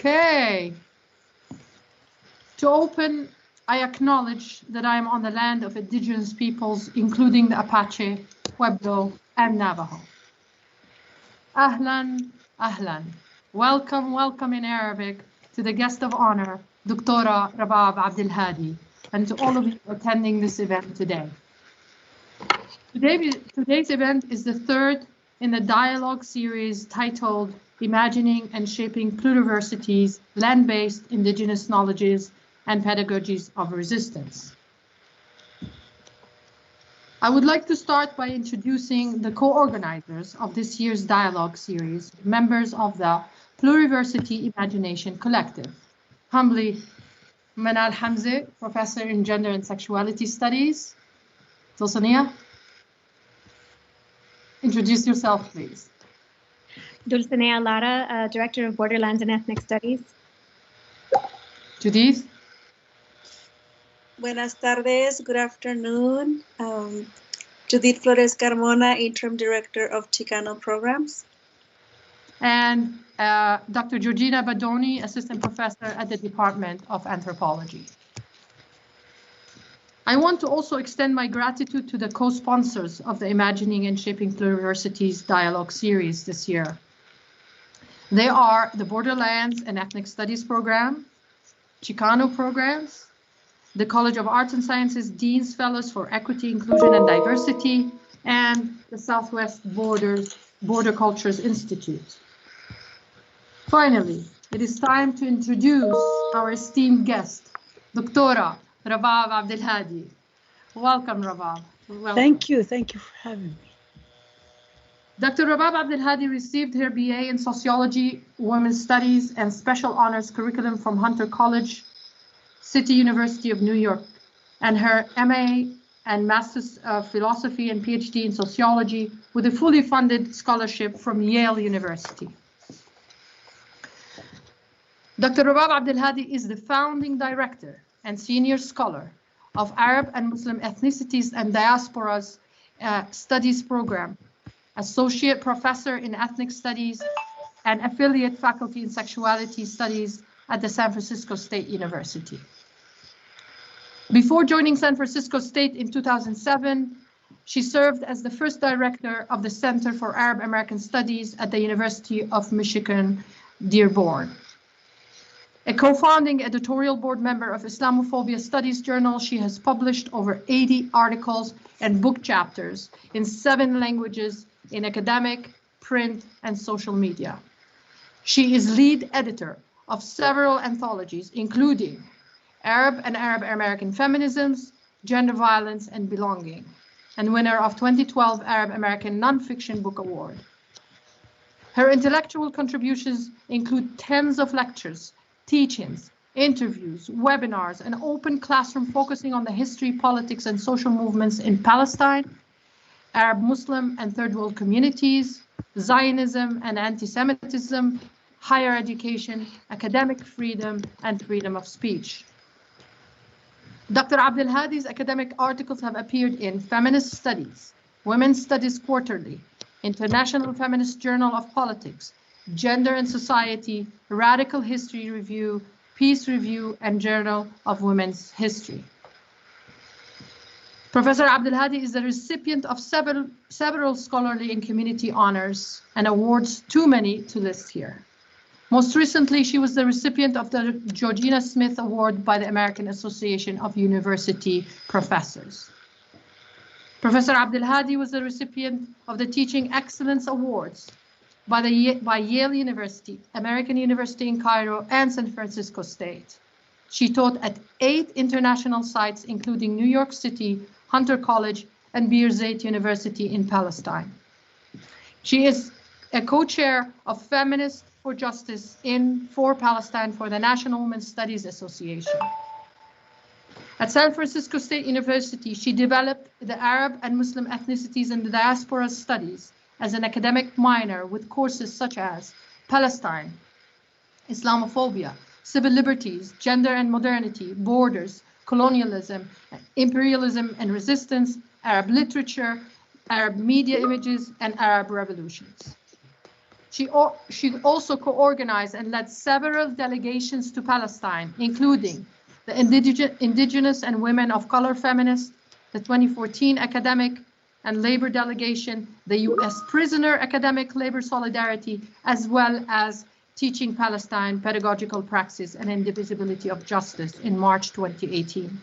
Okay. To open, I acknowledge that I am on the land of indigenous peoples, including the Apache, Pueblo, and Navajo. Ahlan, ahlan. Welcome, welcome in Arabic to the guest of honor, Dr. Rabab Abdulhadi, and to all of you attending this event today. Today's event is the third in the dialogue series titled Imagining and Shaping Pluriversities, Land-Based Indigenous Knowledges and Pedagogies of Resistance. I would like to start by introducing the co-organizers of this year's dialogue series, members of the Pluriversity Imagination Collective. Humbly, Manal Hamze, Professor in Gender and Sexuality Studies. Dulcinea, introduce yourself, please. Dulcinea Lara, Director of Borderlands and Ethnic Studies. Judith. Buenas tardes, good afternoon. Judith Flores Carmona, Interim Director of Chicano Programs. And Dr. Georgina Badoni, Assistant Professor at the Department of Anthropology. I want to also extend my gratitude to the co-sponsors of the Imagining and Shaping Pluriversities dialogue series this year. They are the Borderlands and Ethnic Studies Program, Chicano Programs, the College of Arts and Sciences Dean's Fellows for Equity, Inclusion, and Diversity, and the Southwest Border Cultures Institute. Finally, it is time to introduce our esteemed guest, Dr. Rabab Abdulhadi. Welcome, Rabab. Welcome. Thank you for having me. Dr. Rabab Abdulhadi received her BA in Sociology, Women's Studies, and Special Honors Curriculum from Hunter College, City University of New York, and her MA and Master's of Philosophy and PhD in Sociology with a fully funded scholarship from Yale University. Dr. Rabab Abdulhadi is the founding director and senior scholar of Arab and Muslim Ethnicities and Diasporas Studies Program, Associate Professor in Ethnic Studies, and Affiliate Faculty in Sexuality Studies at the San Francisco State University. Before joining San Francisco State in 2007, she served as the first director of the Center for Arab American Studies at the University of Michigan, Dearborn. A co-founding editorial board member of Islamophobia Studies Journal, she has published over 80 articles and book chapters in 7 languages in academic, print, and social media. She is lead editor of several anthologies, including Arab and Arab American Feminisms, Gender Violence and Belonging, and winner of 2012 Arab American Nonfiction Book Award. Her intellectual contributions include tens of lectures, teachings, interviews, webinars, and open classroom focusing on the history, politics, and social movements in Palestine, Arab, Muslim, and Third World communities, Zionism and anti-Semitism, higher education, academic freedom, and freedom of speech. Dr. Abdulhadi's academic articles have appeared in Feminist Studies, Women's Studies Quarterly, International Feminist Journal of Politics, Gender and Society, Radical History Review, Peace Review, and Journal of Women's History. Professor Abdulhadi is the recipient of several scholarly and community honors and awards, too many to list here. Most recently, she was the recipient of the Georgina Smith Award by the American Association of University Professors. Professor Abdulhadi was the recipient of the Teaching Excellence Awards by Yale University, American University in Cairo, and San Francisco State. She taught at 8 international sites, including New York City, Hunter College, and Birzeit University in Palestine. She is a co-chair of Feminists for Justice for Palestine for the National Women's Studies Association. At San Francisco State University, she developed the Arab and Muslim Ethnicities and the Diasporas Studies as an academic minor with courses such as Palestine, Islamophobia, Civil Liberties, Gender and Modernity, Borders, Colonialism, Imperialism and Resistance, Arab Literature, Arab Media Images, and Arab Revolutions. She also co-organized and led several delegations to Palestine, including the Indigenous and Women of Color Feminists, the 2014 Academic and Labor Delegation, the U.S. Prisoner Academic Labor Solidarity, as well as Teaching Palestine, Pedagogical Praxis, and Indivisibility of Justice in March 2018.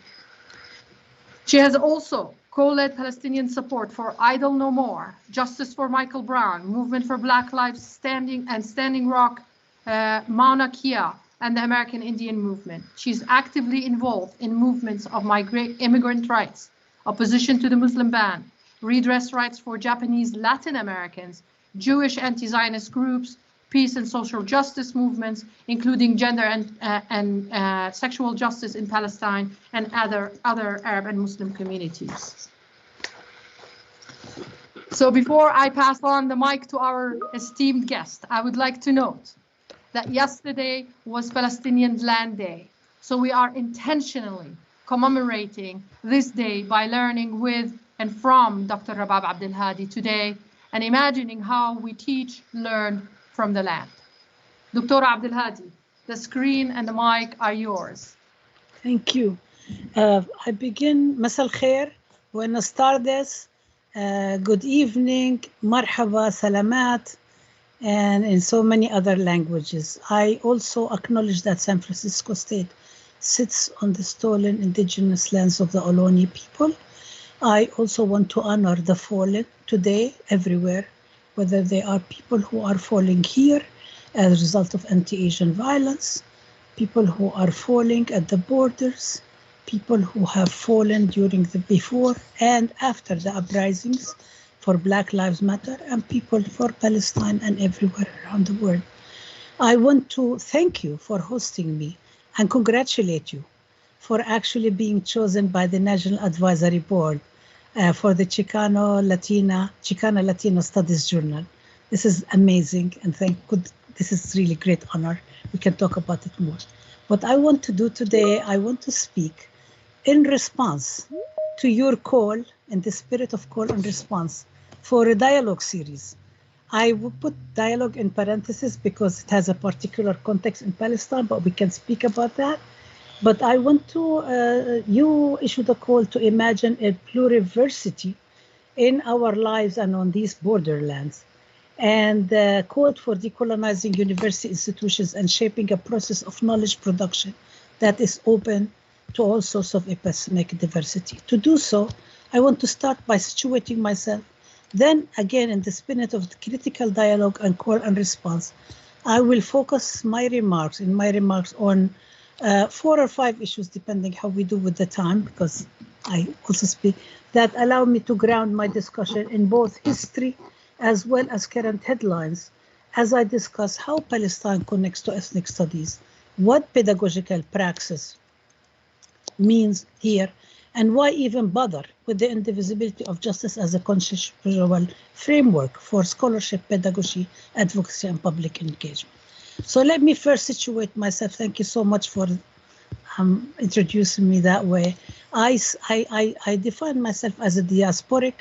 She has also co-led Palestinian support for Idle No More, Justice for Michael Brown, Movement for Black Lives Standing Rock, Mauna Kea, and the American Indian Movement. She's actively involved in movements of immigrant rights, opposition to the Muslim ban, redress rights for Japanese Latin Americans, Jewish anti-Zionist groups, peace and social justice movements, including gender and sexual justice in Palestine and other Arab and Muslim communities. So before I pass on the mic to our esteemed guest, I would like to note that yesterday was Palestinian Land Day. So we are intentionally commemorating this day by learning with and from Dr. Rabab Abdulhadi today and imagining how we teach, learn from the land. Dr. Abdulhadi, the screen and the mic are yours. Thank you. I begin, Masal Khair, buenas tardes, good evening, marhaba, salamat, and in so many other languages. I also acknowledge that San Francisco State sits on the stolen indigenous lands of the Ohlone people. I also want to honor the fallen today everywhere, whether they are people who are falling here as a result of anti-Asian violence, people who are falling at the borders, people who have fallen during the before and after the uprisings for Black Lives Matter, and people for Palestine and everywhere around the world. I want to thank you for hosting me and congratulate you for actually being chosen by the National Advisory Board for the Chicana Latino Studies Journal. This is amazing, and this is really great honor. We can talk about it more. What I want to do today, I want to speak in response to your call, in the spirit of call and response, for a dialogue series. I will put dialogue in parentheses because it has a particular context in Palestine, but we can speak about that. But I want to, you issued a call to imagine a pluriversity in our lives and on these borderlands, and called for decolonizing university institutions and shaping a process of knowledge production that is open to all sorts of epistemic diversity. To do so, I want to start by situating myself. Then again, in the spirit of the critical dialogue and call and response, I will focus my remarks on 4 or 5 issues, depending how we do with the time, because I also speak, that allow me to ground my discussion in both history as well as current headlines, as I discuss how Palestine connects to ethnic studies, what pedagogical praxis means here, and why even bother with the indivisibility of justice as a conceptual framework for scholarship, pedagogy, advocacy, and public engagement. So let me first situate myself. Thank you so much for introducing me that way. I define myself as a diasporic,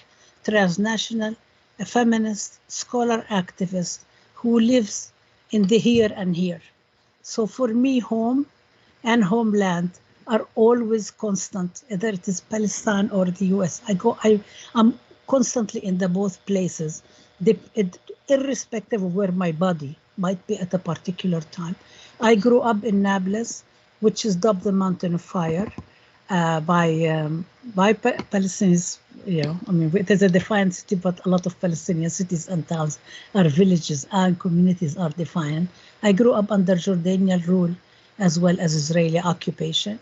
transnational, a feminist, scholar activist who lives in the here and here. So for me, home and homeland are always constant, whether it is Palestine or the US. I'm constantly in the both places, irrespective of where my body might be at a particular time. I grew up in Nablus, which is dubbed the Mountain of Fire by Palestinians. You know, I mean, it is a defined city, but a lot of Palestinian cities and towns are villages and communities are defined. I grew up under Jordanian rule as well as Israeli occupation.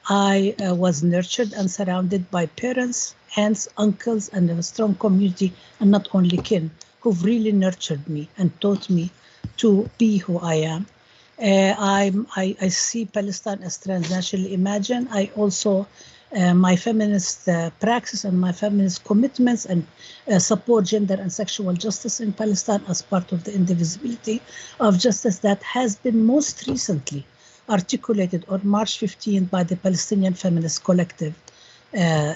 I was nurtured and surrounded by parents, aunts, uncles, and a strong community, and not only kin, who've really nurtured me and taught me to be who I am. I see Palestine as transnationally imagined. I also, my feminist praxis and my feminist commitments and support gender and sexual justice in Palestine as part of the indivisibility of justice that has been most recently articulated on March 15 by the Palestinian Feminist Collective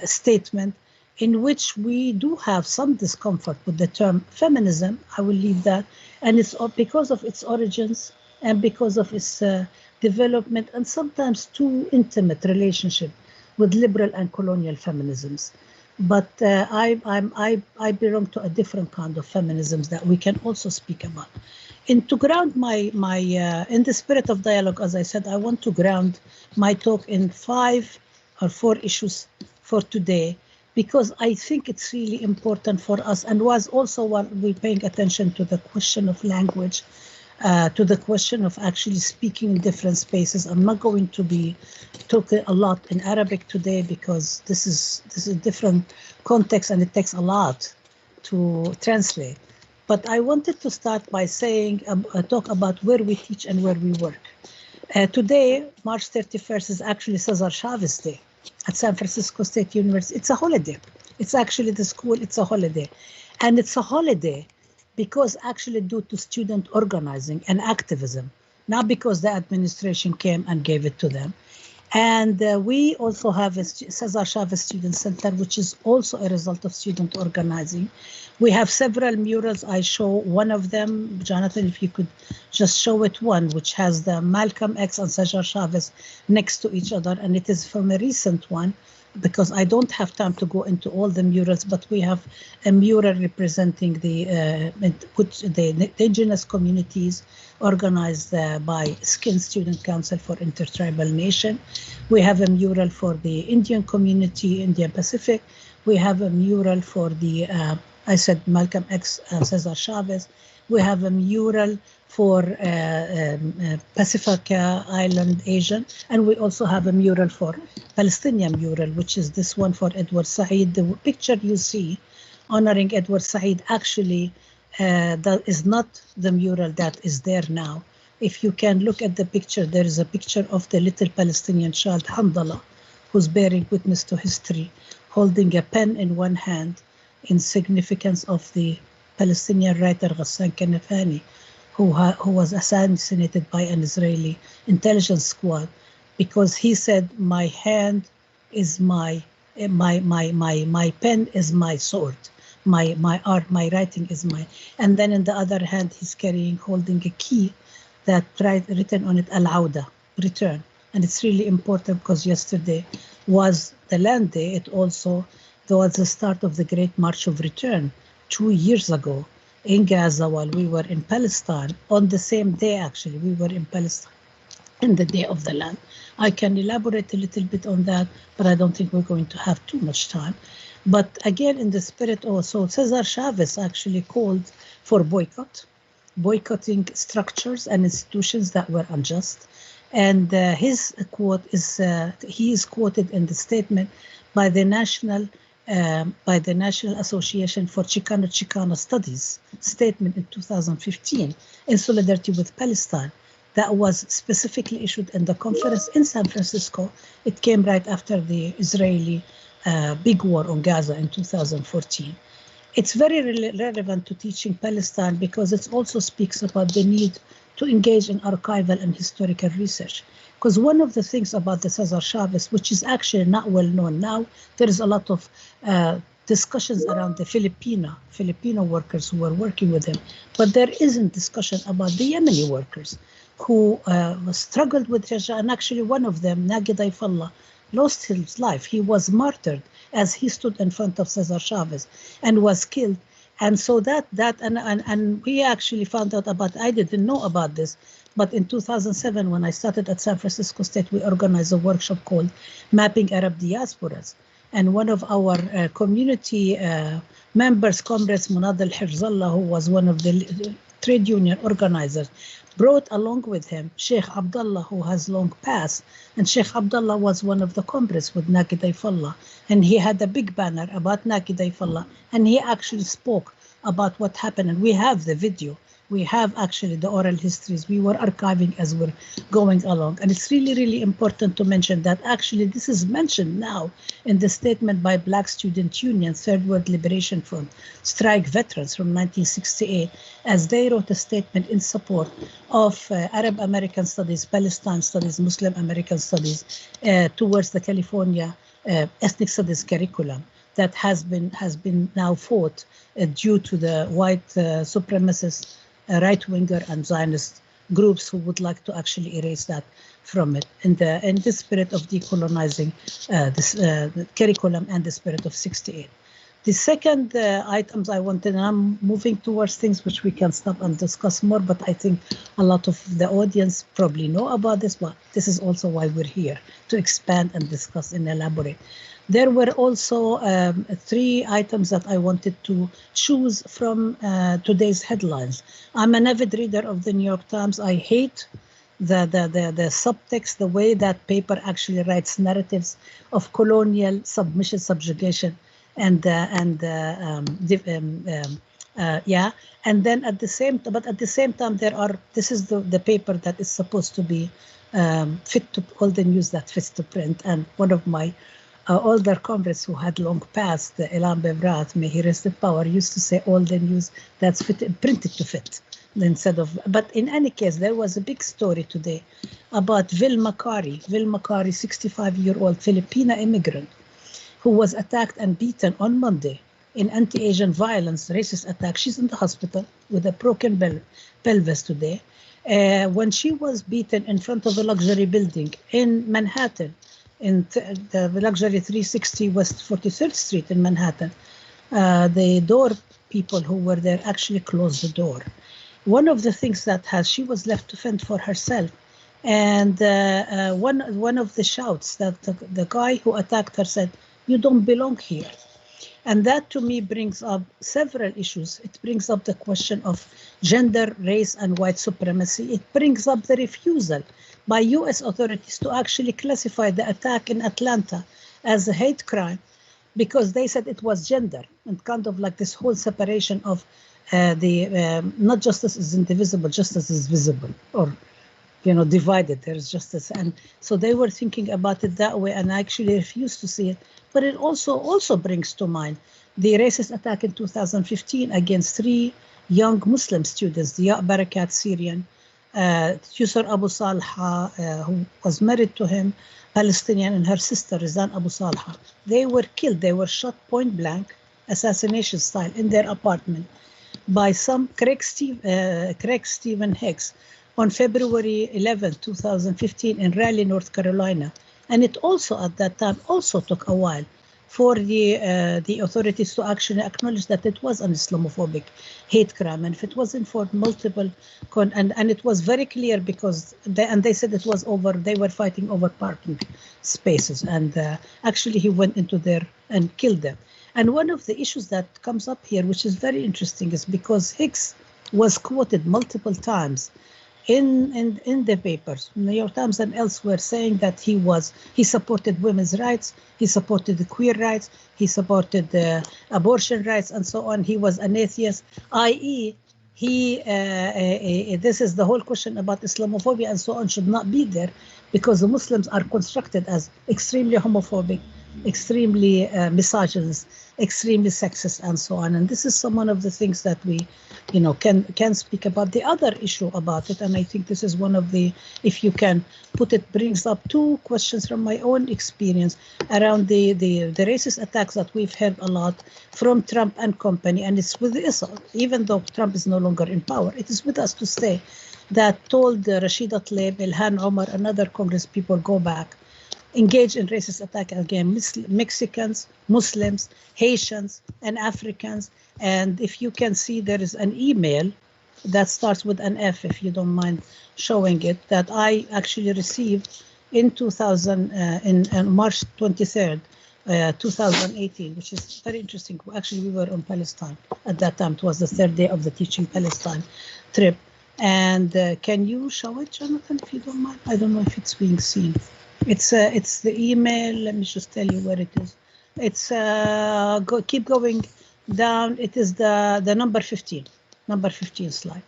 statement, in which we do have some discomfort with the term feminism. I will leave that. And it's because of its origins and because of its development and sometimes too intimate relationship with liberal and colonial feminisms. But I belong to a different kind of feminisms that we can also speak about. And to ground my in the spirit of dialogue, as I said, I want to ground my talk in 5 or 4 issues for today, because I think it's really important for us, and was also while we're paying attention to the question of language, to the question of actually speaking in different spaces. I'm not going to be talking a lot in Arabic today because this is a different context and it takes a lot to translate. But I wanted to start by saying, talk about where we teach and where we work. Today, March 31st is actually Cesar Chavez Day at San Francisco State University. It's a holiday. It's actually the school, it's a holiday. And it's a holiday because actually due to student organizing and activism, not because the administration came and gave it to them. And we also have a Cesar Chavez Student Center, which is also a result of student organizing. We have several murals. I show one of them. Jonathan, if you could just show it, one, which has the Malcolm X and Cesar Chavez next to each other. And it is from a recent one, because I don't have time to go into all the murals, but we have a mural representing the indigenous communities organized by Skin Student Council for Intertribal Nation. We have a mural for the Indian community, Indian Pacific. We have a mural for the, I said Malcolm X and Cesar Chavez. We have a mural for Pacifica Island Asian, and we also have a mural for Palestinian mural, which is this one for Edward Said. The picture you see honoring Edward Said actually that is not the mural that is there now. If you can look at the picture, there is a picture of the little Palestinian child, Hamdallah, who's bearing witness to history, holding a pen in one hand in significance of the Palestinian writer Ghassan Kanafani, who was assassinated by an Israeli intelligence squad, because he said, my hand is my pen is my sword, my art, my writing is my, and then in the other hand he's holding a key that written on it Al-Auda, return. And it's really important because yesterday was the land day. It also was the start of the Great March of Return 2 years ago in Gaza while we were in Palestine. On the same day, actually, we were in Palestine in the Day of the Land. I can elaborate a little bit on that, but I don't think we're going to have too much time. But again, in the spirit also, Cesar Chavez actually called for boycotting structures and institutions that were unjust. And his quote is, he is quoted in the statement by the National Association for Chicano Studies statement in 2015 in solidarity with Palestine that was specifically issued in the conference in San Francisco. It came right after the Israeli big war on Gaza in 2014. It's very relevant to teaching Palestine because it also speaks about the need to engage in archival and historical research. Because one of the things about the Cesar Chavez, which is actually not well known now, there is a lot of discussions around the Filipino workers who were working with him, but there isn't discussion about the Yemeni workers who struggled with Raja, and actually one of them, Nagi Daifallah, lost his life. He was martyred as he stood in front of Cesar Chavez and was killed. And so and we actually found out about, I didn't know about this, but in 2007, when I started at San Francisco State, we organized a workshop called Mapping Arab Diasporas. And one of our community members, Comrades Munad al-Hirzallah, who was one of the trade union organizers, brought along with him Sheikh Abdullah, who has long passed. And Sheikh Abdullah was one of the comrades with Nagi Daifallah. And he had a big banner about Nagi Daifallah. And he actually spoke about what happened. And we have the video. We have actually the oral histories. We were archiving as we're going along. And it's really, really important to mention that actually this is mentioned now in the statement by Black Student Union, Third World Liberation Front, strike veterans from 1968, as they wrote a statement in support of Arab American Studies, Palestine Studies, Muslim American Studies towards the California Ethnic Studies curriculum that has been now fought due to the white supremacist right-winger and Zionist groups who would like to actually erase that from it in the spirit of decolonizing the curriculum and the spirit of 68. The second items I wanted, and I'm moving towards things which we can stop and discuss more, but I think a lot of the audience probably know about this, but this is also why we're here, to expand and discuss and elaborate. There were also 3 items that I wanted to choose from today's headlines. I'm an avid reader of the New York Times. I hate the subtext, the way that paper actually writes narratives of colonial submission, subjugation, and then at the same time this is the paper that is supposed to be fit to all the news that fits to print. And one of my older comrades who had long passed, Ilan Bevrat, may he rest in power, used to say all the news that's printed to fit instead of. But in any case, there was a big story today about Vil Makari, 65-year-old Filipina immigrant, who was attacked and beaten on Monday in anti-Asian violence, racist attack. She's in the hospital with a broken pelvis today. When she was beaten in front of a luxury building in Manhattan, in the luxury 360 West 43rd Street in Manhattan, the door people who were there actually closed the door. One of the things that she was left to fend for herself. And one of the shouts that the guy who attacked her said, "You don't belong here." And that to me brings up several issues. It brings up the question of gender, race, and white supremacy. It brings up the refusal by US authorities to actually classify the attack in Atlanta as a hate crime, because they said it was gender, and kind of like this whole separation of not justice is indivisible, justice is visible, or divided, there is justice. And so they were thinking about it that way, and I actually refuse to see it. But it also brings to mind the racist attack in 2015 against 3 young Muslim students, the Barakat Syrian, Cesar Abu Salha, who was married to him, Palestinian, and her sister, Rizan Abu Salha. They were killed, they were shot point blank, assassination style, in their apartment by some Craig Stephen Hicks on February 11, 2015 in Raleigh, North Carolina. And it also, at that time, also took a while for the authorities to actually acknowledge that it was an Islamophobic hate crime. And if it wasn't for multiple, and it was very clear because they said it was over, they were fighting over parking spaces. And actually he went into there and killed them. And one of the issues that comes up here, which is very interesting, is because Hicks was quoted multiple times in the papers, New York Times and elsewhere, saying that he supported women's rights, he supported the queer rights, he supported the abortion rights, and so on. He was an atheist, i.e., this is the whole question about Islamophobia and so on should not be there, because the Muslims are constructed as extremely homophobic, extremely misogynist, extremely sexist, and so on. And this is some one of the things that we, can speak about. The other issue about it, and I think this is one of the, if you can put it, brings up 2 questions from my own experience around the racist attacks that we've heard a lot from Trump and company. And it's with us, even though Trump is no longer in power, it is with us to stay, that told Rashida Tlaib, Ilhan Omar, and other Congress people, go back, engage in racist attack against Mexicans, Muslims, Haitians, and Africans. And if you can see, there is an email that starts with an F, if you don't mind showing it, that I actually received in March 23rd, 2018, which is very interesting. Actually, we were on Palestine at that time. It was the 3rd day of the Teaching Palestine trip. And can you show it, Jonathan, if you don't mind? I don't know if it's being seen. It's the email. Let me just tell you where it is. It's keep going down. It is the number 15 slide.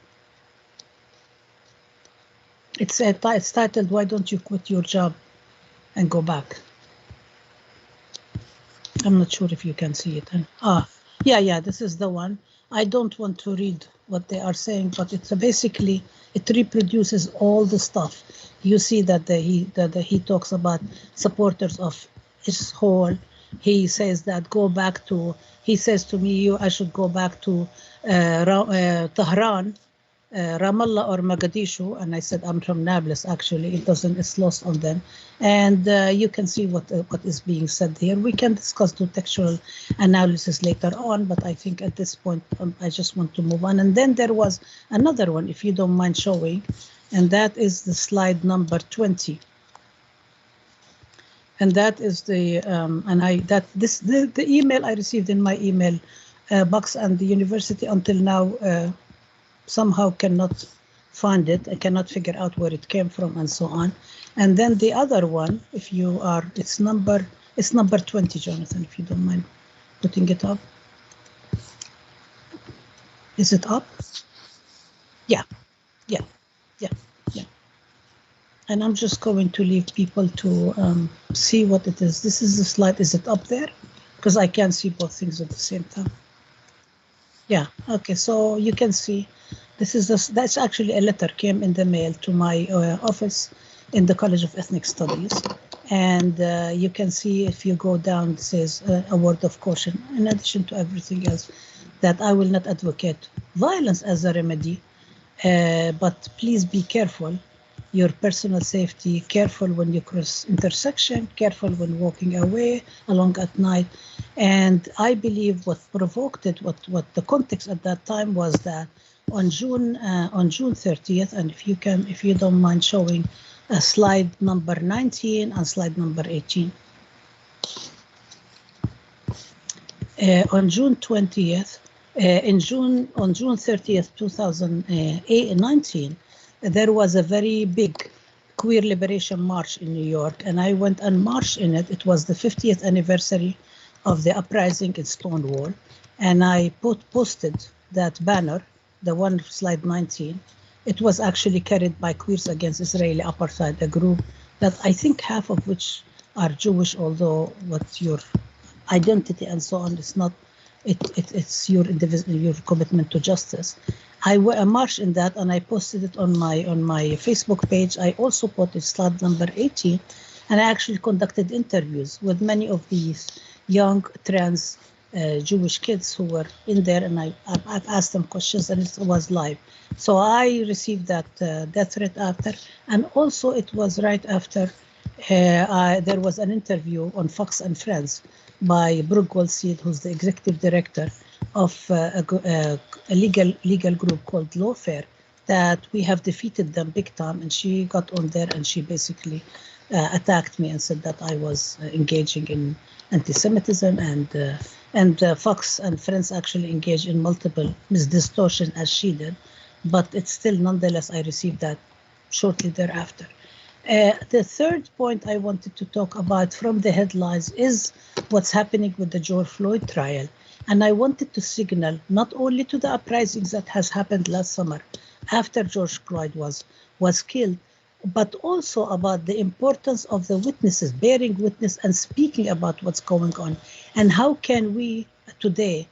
It's titled, "Why don't you quit your job and go back?" I'm not sure if you can see it. Yeah, this is the one. I don't want to read what they are saying, but it's basically, it reproduces all the stuff. You see that he talks about supporters of Israel. He says that he says to me, I should go back to Tehran Ramallah or Mogadishu, and I said I'm from Nablus. Actually, it's lost on them, and you can see what is being said here. We can discuss the textual analysis later on, but I think at this point I just want to move on. And then there was another one, if you don't mind showing, and that is the slide number 20. And that is the the email I received in my email box, and the university until now somehow cannot find it. I cannot figure out where it came from and so on. And then the other one, if you are, it's number 20, Jonathan, if you don't mind putting it up. Is it up? Yeah. And I'm just going to leave people to see what it is. This is the slide. Is it up there? Because I can't see both things at the same time. Yeah, okay, so you can see this is that's actually a letter came in the mail to my office in the College of Ethnic Studies. And you can see if you go down, it says a word of caution, in addition to everything else, that I will not advocate violence as a remedy, but please be careful. Your personal safety, careful when you cross intersection, careful when walking away along at night. And I believe what provoked it, what the context at that time was that on June 30th, and if you don't mind showing slide number 19 and slide number 18. On June 20th, on June 30th, 2019, there was a very big queer liberation march in New York, and I went and marched in it. It was the 50th anniversary of the uprising in Stonewall, and I posted that banner, the one slide 19. It was actually carried by Queers Against Israeli Apartheid, a group that I think half of which are Jewish, although what your identity and so on is not, it's your commitment to justice. I marched in that, and I posted it on my Facebook page. I also posted slide number 18, and I actually conducted interviews with many of these young trans Jewish kids who were in there, and I've asked them questions, and it was live. So I received that death threat after, and also it was right after there was an interview on Fox and Friends by Brooke Goldseed, who's the executive director of a legal group called Lawfare, that we have defeated them big time. And she got on there and she basically attacked me and said that I was engaging in anti-Semitism, and Fox and Friends actually engaged in multiple misdistortion as she did. But it's still, nonetheless, I received that shortly thereafter. The third point I wanted to talk about from the headlines is what's happening with the Jaw Floyd trial. And I wanted to signal not only to the uprisings that has happened last summer after George Floyd was killed, but also about the importance of the witnesses, bearing witness and speaking about what's going on. And how can we today,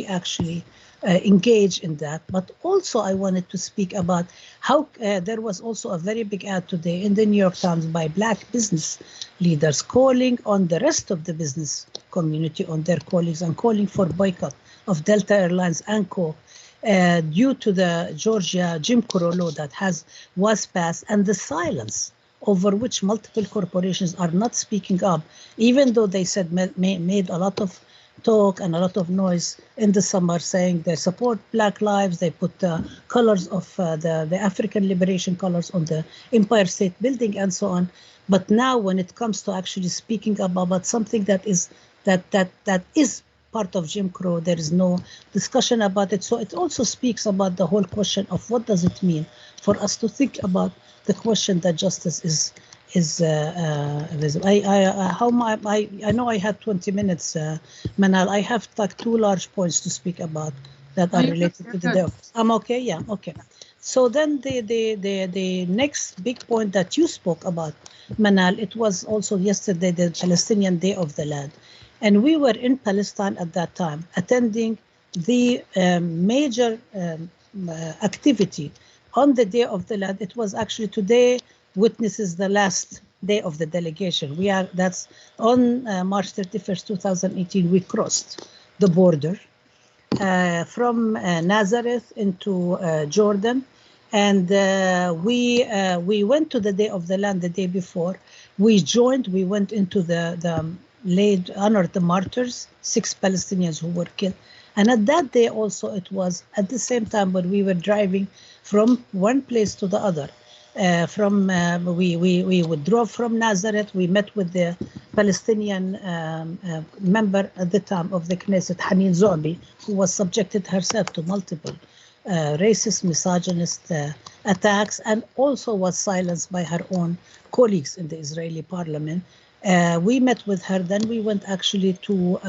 actually engage in that? But also I wanted to speak about how there was also a very big ad today in the New York Times by Black business leaders calling on the rest of the business community, on their colleagues, and calling for boycott of Delta Airlines and Co. Due to the Georgia Jim Crow law that was passed, and the silence over which multiple corporations are not speaking up, even though they said made a lot of talk and a lot of noise in the summer saying they support Black lives. They put the colors of the African liberation colors on the Empire State Building and so on. But now when it comes to actually speaking about something that is part of Jim Crow, there is no discussion about it. So it also speaks about the whole question of what does it mean for us to think about the question that justice is visible. I know I had 20 minutes, Manal. I have like 2 large points to speak about that are related to the day. I'm okay. Yeah, okay. So then the next big point that you spoke about, Manal, it was also yesterday, the Palestinian Day of the Land. And we were in Palestine at that time, attending the major activity on the Day of the Land. It was actually today witnesses the last day of the delegation. That's on March 31st, 2018, we crossed the border from Nazareth into Jordan. And we went to the Day of the Land the day before. We went into honored the martyrs, 6 Palestinians who were killed. And at that day also, it was at the same time when we were driving from one place to the other. We drove from Nazareth. We met with the Palestinian member at the time of the Knesset, Haneen Zoabi, who was subjected herself to multiple racist, misogynist attacks, and also was silenced by her own colleagues in the Israeli parliament. We met with her. Then we went actually to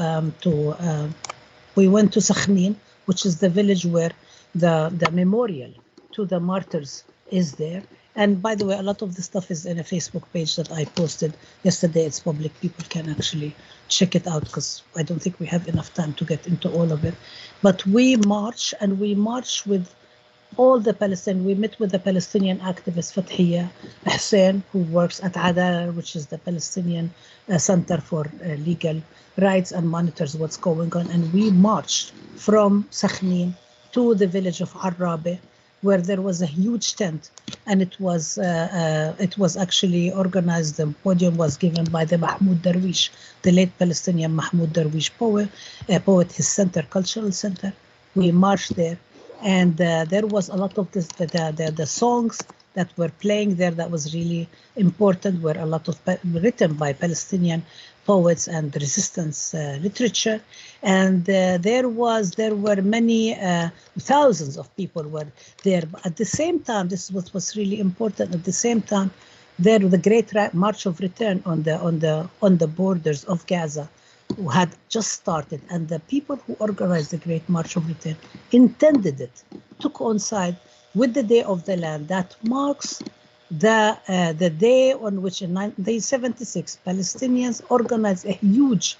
Sakhnin, which is the village where the memorial to the martyrs is there. And by the way, a lot of the stuff is in a Facebook page that I posted yesterday. It's public. People can actually check it out because I don't think we have enough time to get into all of it. But we march, and we march with all the Palestinians. We met with the Palestinian activist Fathiya Hussein, who works at Adar, which is the Palestinian Center for Legal Rights, and monitors what's going on. And we marched from Sakhnin to the village of Arabe, where there was a huge tent, and it was actually organized. The podium was given by the Mahmoud Darwish, the late Palestinian Mahmoud Darwish poet, his center, cultural center. We marched there, and there was a lot of the songs that were playing there that was really important, were a lot of written by Palestinian poets and resistance literature. And there were many thousands of people were there. But at the same time, this is what was really important. At the same time, there was the Great March of Return on the borders of Gaza, who had just started, and the people who organized the Great March of Return intended it to coincide with the Day of the Land that marks the day on which in 1976 Palestinians organized a huge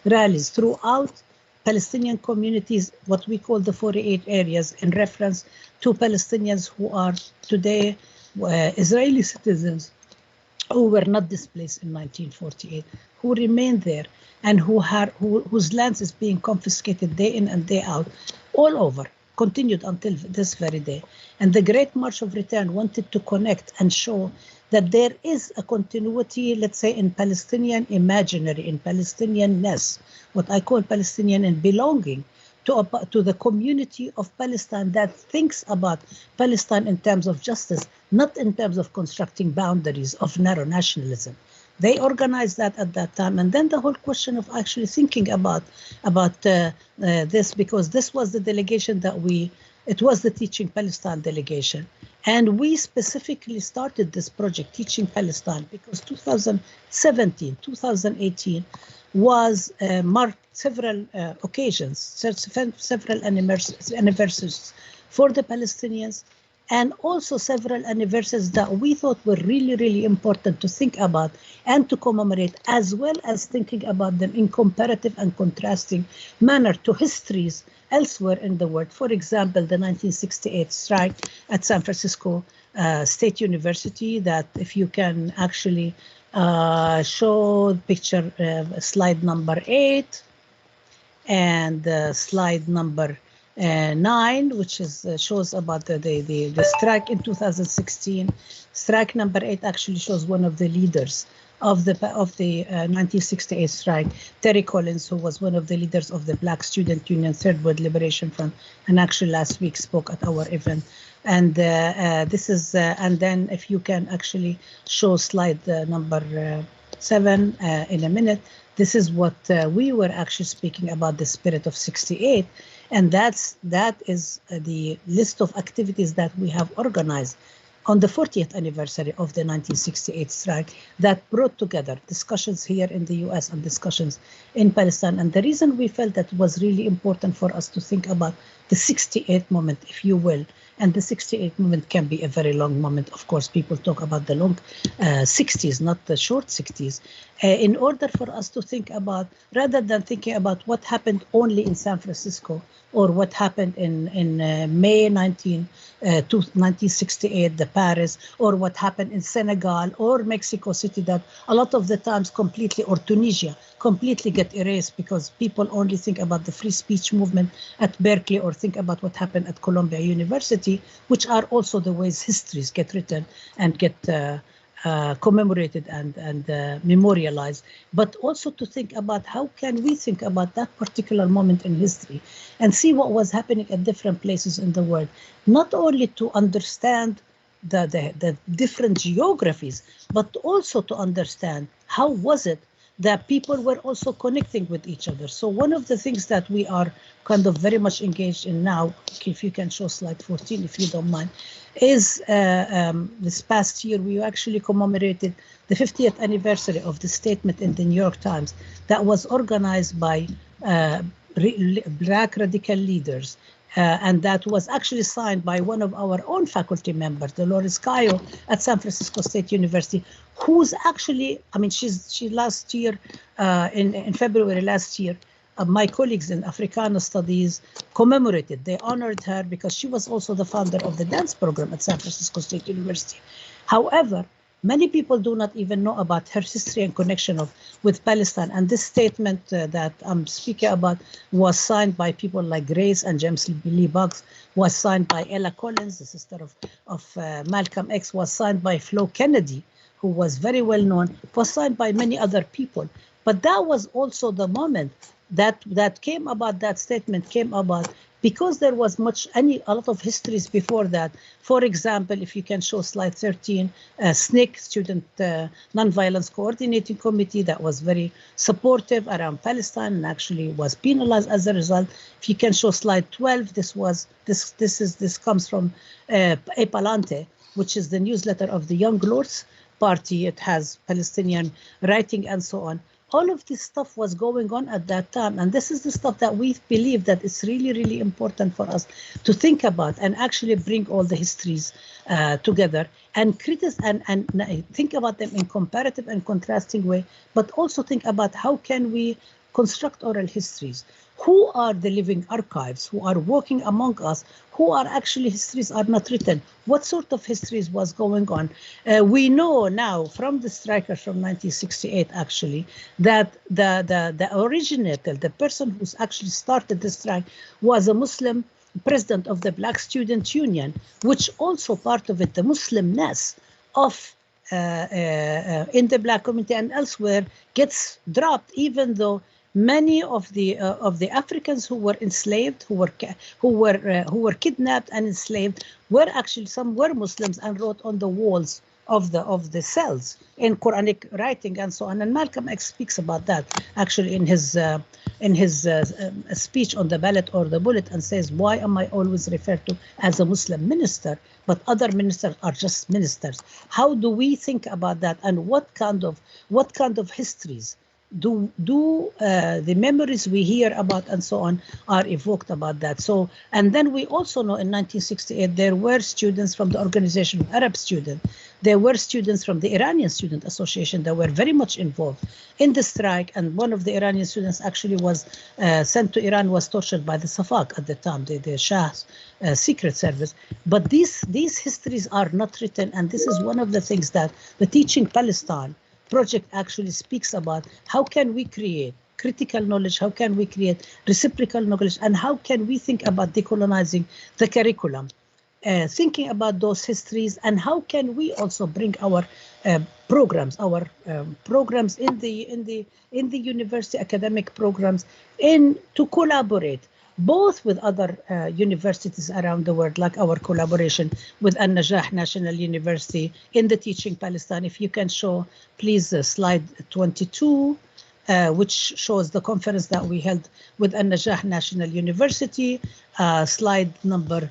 rallies throughout Palestinian communities, what we call the 48 areas, in reference to Palestinians who are today Israeli citizens who were not displaced in 1948, who remain there, and whose lands is being confiscated day in and day out all over, continued until this very day. And the Great March of Return wanted to connect and show that there is a continuity, let's say, in Palestinian imaginary, in Palestinianness, what I call Palestinian, and belonging to the community of Palestine that thinks about Palestine in terms of justice, not in terms of constructing boundaries of narrow nationalism. They organized that at that time. And then the whole question of actually thinking about this, because this was the delegation it was the Teaching Palestine delegation. And we specifically started this project, Teaching Palestine, because 2017, 2018 was marked several occasions, several anniversaries for the Palestinians, and also several anniversaries that we thought were really, really important to think about and to commemorate, as well as thinking about them in comparative and contrasting manner to histories elsewhere in the world. For example, the 1968 strike at San Francisco State University, that if you can actually show picture slide number 8 and slide number 9, which is shows about the strike in 2016. Strike number 8 actually shows one of the leaders of the 1968 strike, Terry Collins, who was one of the leaders of the Black Student Union Third World Liberation Front, and actually last week spoke at our event. And this is, and then if you can actually show slide number 7 in a minute, this is what we were actually speaking about, the spirit of 68. And that is the list of activities that we have organized on the 40th anniversary of the 1968 strike that brought together discussions here in the US and discussions in Palestine. And the reason we felt that it was really important for us to think about the 68 moment, if you will, and the 68 moment can be a very long moment. Of course, people talk about the long 60s, not the short 60s, in order for us to think about, rather than thinking about what happened only in San Francisco or what happened in May 1968, the Paris, or what happened in Senegal or Mexico City, that a lot of the times completely, or Tunisia, completely get erased because people only think about the free speech movement at Berkeley or think about what happened at Columbia University, which are also the ways histories get written and get commemorated and memorialized, but also to think about how can we think about that particular moment in history and see what was happening at different places in the world, not only to understand the different geographies, but also to understand how was it that people were also connecting with each other. So one of the things that we are kind of very much engaged in now, if you can show slide 14, if you don't mind, is this past year we actually commemorated the 50th anniversary of the statement in the New York Times that was organized by Black radical leaders. And that was actually signed by one of our own faculty members, Dolores Cayo at San Francisco State University, who's actually, I mean, she last year, in February last year, my colleagues in Africana Studies commemorated. They honored her because she was also the founder of the dance program at San Francisco State University. However, many people do not even know about her history and connection with Palestine. And this statement that I'm speaking about was signed by people like Grace and James Lee Boggs, was signed by Ella Collins, the sister of Malcolm X, was signed by Flo Kennedy, who was very well known, was signed by many other people. But that was also the moment that came about, that statement came about because there was a lot of histories before that. For example, if you can show slide 13, SNCC, Student Nonviolence Coordinating Committee, that was very supportive around Palestine and actually was penalized as a result. If you can show slide 12, this comes from Epalante, which is the newsletter of the Young Lords Party. It has Palestinian writing and so on. All of this stuff was going on at that time. And this is the stuff that we believe that it's really, really important for us to think about and actually bring all the histories together and criticize and think about them in comparative and contrasting way, but also think about how can we construct oral histories. Who are the living archives who are working among us, who are actually histories are not written? What sort of histories was going on? We know now from the strikers from 1968, actually, that the originator, the person who's actually started the strike was a Muslim president of the Black Student Union, which also part of it, the Muslimness of in the Black community and elsewhere gets dropped, even though many of the Africans who were enslaved, who were kidnapped and enslaved, were actually, some were Muslims and wrote on the walls of the cells in Quranic writing and so on. And Malcolm X speaks about that actually in his speech on the ballot or the bullet, and says, why am I always referred to as a Muslim minister, but other ministers are just ministers? How do we think about that, and what kind of histories do the memories we hear about and so on are evoked about that? So, and then we also know in 1968 there were students from the Organization of Arab Students, there were students from the Iranian Student Association that were very much involved in the strike, and one of the Iranian students actually was sent to Iran, was tortured by the Safak at the time, the Shah's secret service. But these histories are not written, and this is one of the things that the Teaching Palestine project actually speaks about. How can we create critical knowledge? How can we create reciprocal knowledge? And how can we think about decolonizing the curriculum, thinking about those histories, and how can we also bring our programs in the university academic programs in to collaborate both with other universities around the world, like our collaboration with An-Najah National University in the Teaching Palestine. If you can show, please, slide 22, which shows the conference that we held with An-Najah National University. Slide number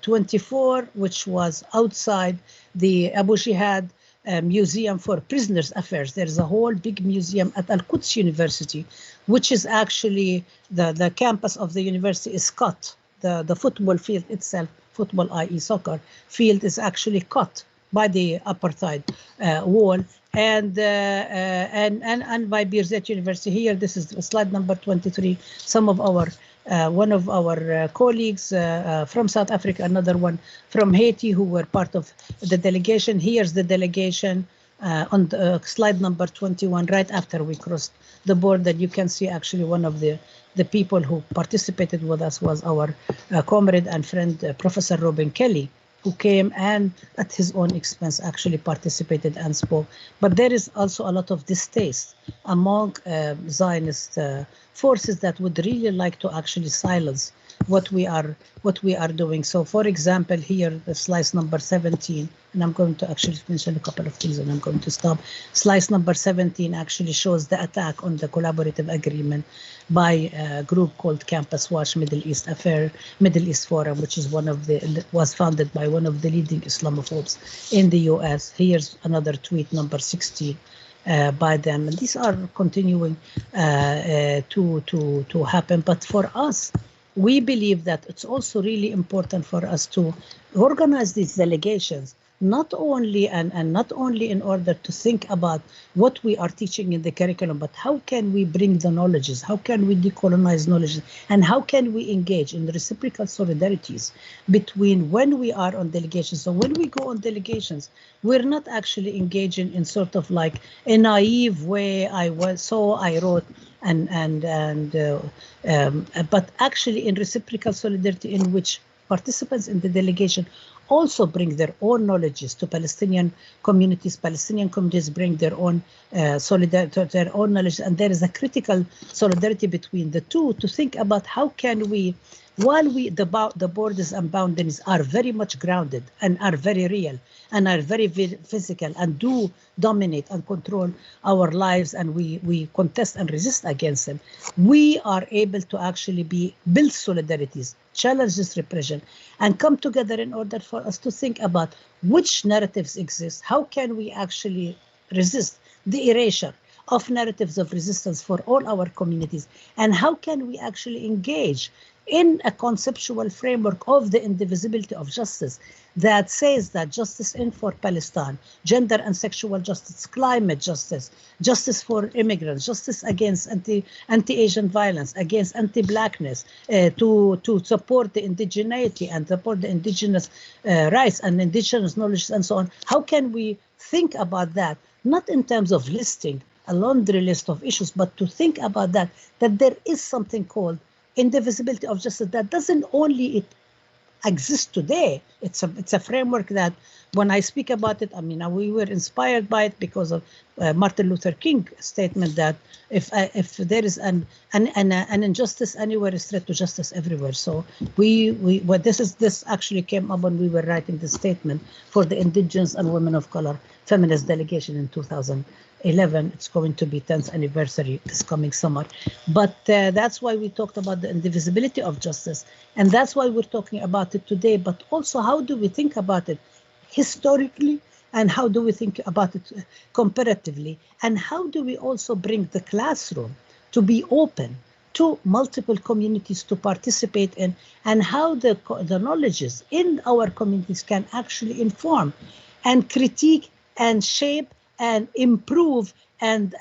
24, which was outside the Abu Jihad Museum for Prisoners' Affairs. There's a whole big museum at Al-Quds University, which is actually the campus of the university is cut. The football field itself, football, i.e. soccer field, is actually cut by the apartheid wall, and by Birzeit University. Here, this is slide number 23. Some of our one of our colleagues from South Africa, another one from Haiti, who were part of the delegation. Here's the delegation on the, slide number 21, right after we crossed the border. You can see actually one of the people who participated with us was our comrade and friend, Professor Robin Kelly, who came and at his own expense actually participated and spoke. But there is also a lot of distaste among Zionist forces that would really like to actually silence what we are doing. So for example, here the slice number 17, and I'm going to actually mention a couple of things and I'm going to stop. Slice number 17 actually shows the attack on the collaborative agreement by a group called Campus Watch Middle East Forum, which is was founded by one of the leading Islamophobes in the US. Here's another tweet, number 16. By them, and these are continuing to happen. But for us, we believe that it's also really important for us to organize these delegations, not only in order to think about what we are teaching in the curriculum, but how can we bring the knowledges, how can we decolonize knowledge, and how can we engage in reciprocal solidarities between when we are on delegations. So when we go on delegations, we're not actually engaging in sort of like a naive way, I wrote, but actually in reciprocal solidarity in which participants in the delegation also bring their own knowledges to Palestinian communities. Palestinian communities bring their own their own knowledge, and there is a critical solidarity between the two to think about how can we, while the borders and boundaries are very much grounded and are very real and are very physical and do dominate and control our lives, and we contest and resist against them, we are able to actually build solidarities, challenge this repression, and come together in order for us to think about which narratives exist, how can we actually resist the erasure of narratives of resistance for all our communities, and how can we actually engage in a conceptual framework of the indivisibility of justice that says that justice in for Palestine, gender and sexual justice, climate justice, justice for immigrants, justice against anti-Asian violence, against anti-blackness, to support the indigeneity and support the indigenous rights and indigenous knowledge and so on. How can we think about that, not in terms of listing a laundry list of issues, but to think about that there is something called indivisibility of justice that doesn't only exist today. It's a framework that when I speak about it, I mean, we were inspired by it because of Martin Luther King's statement that if there is an injustice anywhere, is threat to justice everywhere. So this actually came up when we were writing the statement for the Indigenous and Women of Color Feminist Delegation in 2011. It's going to be 10th anniversary this coming summer. But that's why we talked about the indivisibility of justice. And that's why we're talking about it today. But also, how do we think about it historically? And how do we think about it comparatively? And how do we also bring the classroom to be open to multiple communities to participate in? And how the knowledges in our communities can actually inform and critique and shape and improve and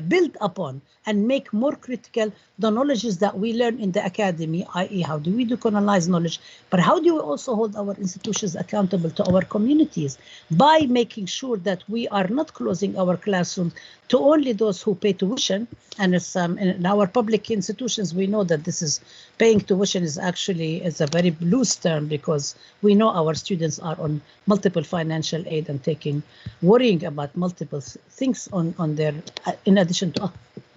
build upon and make more critical the knowledges that we learn in the academy, i.e. how do we decolonize knowledge, but how do we also hold our institutions accountable to our communities by making sure that we are not closing our classrooms to only those who pay tuition. And it's, in our public institutions, we know that this is paying tuition is a very loose term, because we know our students are on multiple financial aid and worrying about multiple things on their, in addition to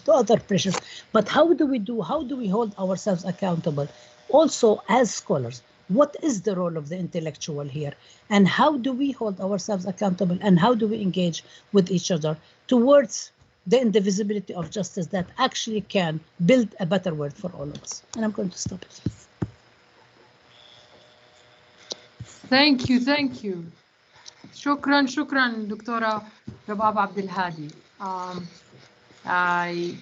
other pressures. But how do we hold ourselves accountable also as scholars? What is the role of the intellectual here? And how do we hold ourselves accountable? And how do we engage with each other towards the indivisibility of justice that actually can build a better world for all of us? And I'm going to stop it. Thank you. Shukran, Dr. Rabab Abdulhadi.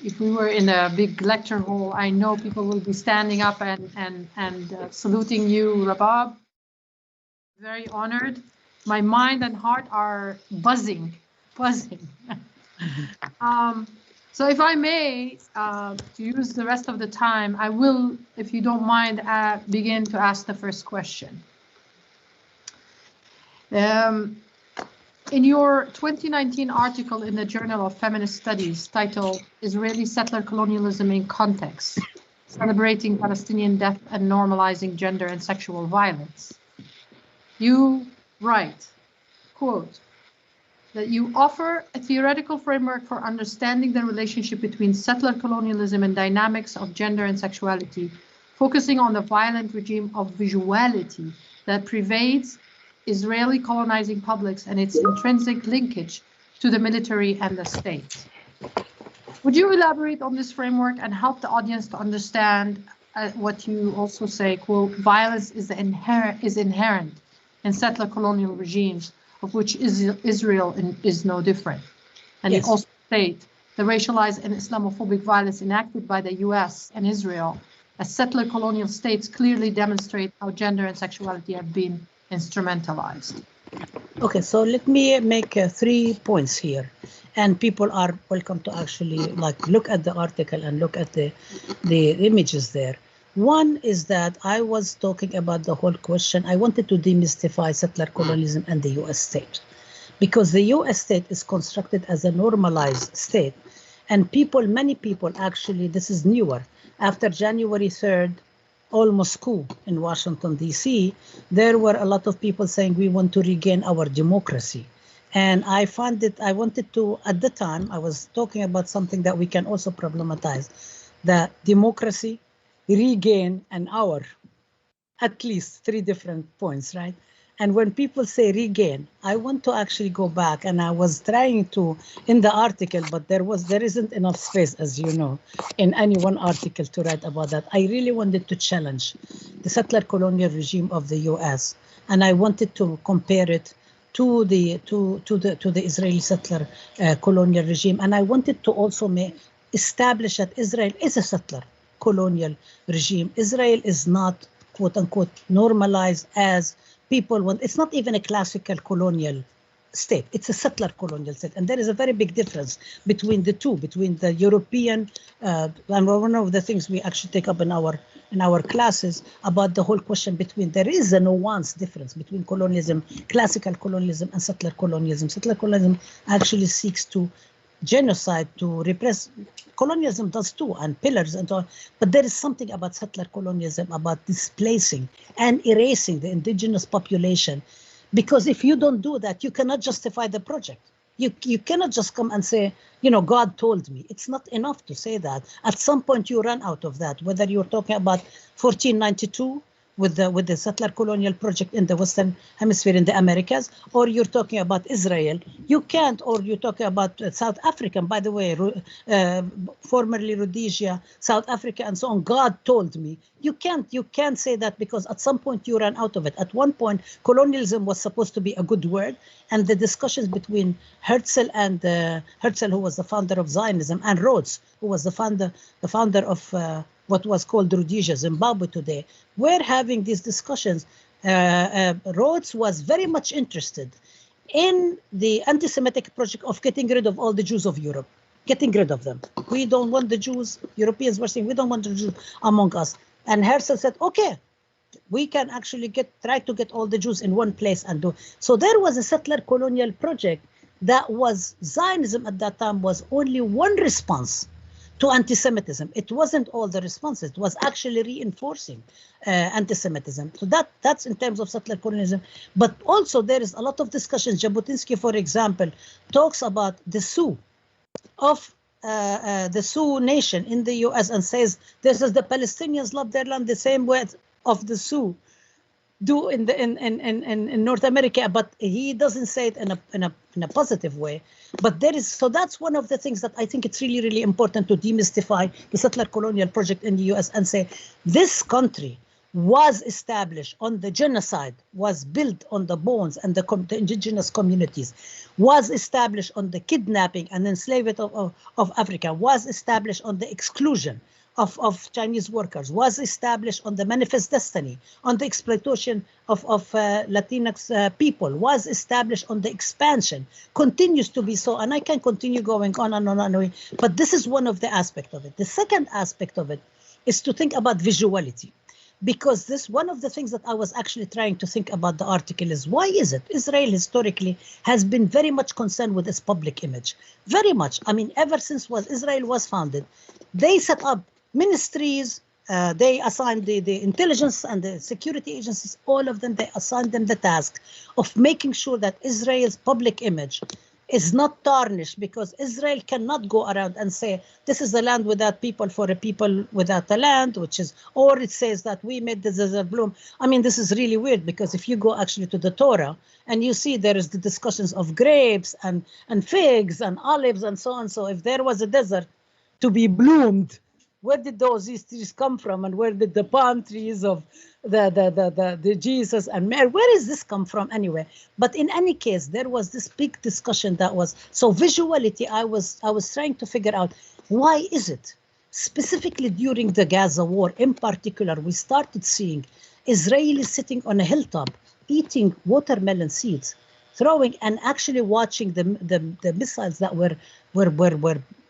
If we were in a big lecture hall, I know people will be standing up and saluting you, Rabab. Very honored. My mind and heart are buzzing. So if I may, to use the rest of the time, I will, if you don't mind, begin to ask the first question. In your 2019 article in the Journal of Feminist Studies titled Israeli Settler Colonialism in Context, Celebrating Palestinian Death and Normalizing Gender and Sexual Violence, you write, quote, that you offer a theoretical framework for understanding the relationship between settler colonialism and dynamics of gender and sexuality, focusing on the violent regime of visuality that pervades Israeli colonizing publics and its intrinsic linkage to the military and the state. Would you elaborate on this framework and help the audience to understand what you also say, quote, violence is inherent in settler colonial regimes, of which Israel is no different. And yes. You also state the racialized and Islamophobic violence enacted by the US and Israel as settler colonial states clearly demonstrate how gender and sexuality have been instrumentalized. Okay, so let me make 3 points here, and people are welcome to actually look at the article and look at the images there. One is that I was talking about the whole question. I wanted to demystify settler colonialism and the US state, because the US state is constructed as a normalized state, and many people actually, this is newer, after January 3rd, almost coup in Washington, D.C., there were a lot of people saying we want to regain our democracy. And I wanted to, at the time, I was talking about something that we can also problematize, that democracy, regain, and our, at least 3 different points, right? And when people say regain, I want to actually go back, and I was trying to in the article, but there isn't enough space, as you know, in any one article to write about that. I really wanted to challenge the settler colonial regime of the US, and I wanted to compare it to the Israeli settler colonial regime, and I wanted to also establish that Israel is a settler colonial regime. Israel is not, quote unquote, normalized as people want. It's not even a classical colonial state. It's a settler colonial state. And there is a very big difference between the two, between the European, and one of the things we actually take up in our classes about the whole question between, there is a nuance difference between colonialism, classical colonialism, and settler colonialism. Settler colonialism actually seeks to genocide, to repress. Colonialism does too, and pillars and all, but there is something about settler colonialism about displacing and erasing the indigenous population, because if you don't do that, you cannot justify the project. You cannot just come and say, you know, God told me. It's not enough to say that. At some point you run out of that, whether you're talking about 1492 with the settler colonial project in the Western Hemisphere in the Americas, or you're talking about Israel, you can't, or you're talking about South Africa, by the way, formerly Rhodesia, South Africa, and so on. God told me. You can't say that, because at some point you run out of it. At one point, colonialism was supposed to be a good word, and the discussions between Herzl and Herzl, who was the founder of Zionism, and Rhodes, who was the founder of what was called Rhodesia, Zimbabwe today, we're having these discussions. Rhodes was very much interested in the anti-Semitic project of getting rid of all the Jews of Europe, getting rid of them. We don't want the Jews. Europeans were saying, we don't want the Jews among us. And Herzl said, okay, we can actually try to get all the Jews in one place and do. So there was a settler colonial project that was, Zionism at that time was only one response to anti-Semitism. It wasn't all the responses. It was actually reinforcing anti-Semitism. So that's in terms of settler colonialism. But also there is a lot of discussions. Jabotinsky, for example, talks about the Sioux of the Sioux nation in the US and says, this is the Palestinians love their land the same way of the Sioux do in North America, but he doesn't say it in a positive way. But there is, so that's one of the things that I think it's really, really important to demystify the settler colonial project in the US and say, this country was established on the genocide, was built on the bones and the indigenous communities, was established on the kidnapping and enslavement of Africa, was established on the exclusion of Chinese workers was established on the manifest destiny, on the exploitation of Latinx people, was established on the expansion, continues to be so, and I can continue going on and on and on. But this is one of the aspects of it. The second aspect of it is to think about visuality. Because this, one of the things that I was actually trying to think about the article is, why is it Israel historically has been very much concerned with its public image? Very much. I mean, ever since Israel was founded, they set up ministries, they assigned the intelligence and the security agencies, all of them, they assigned them the task of making sure that Israel's public image is not tarnished, because Israel cannot go around and say, this is a land without people for a people without a land, which is, or it says that we made the Cesar bloom. I mean, this is really weird, because if you go actually to the Torah and you see there is the discussions of grapes and figs and olives and so on. So if there was a desert to be bloomed, where did those trees come from, and where did the palm trees of the Jesus and Mary, where is this come from anyway? But in any case, there was this big discussion that was, so visuality, I was trying to figure out, why is it specifically during the Gaza war in particular, we started seeing Israelis sitting on a hilltop, eating watermelon seeds, throwing and actually watching the missiles that were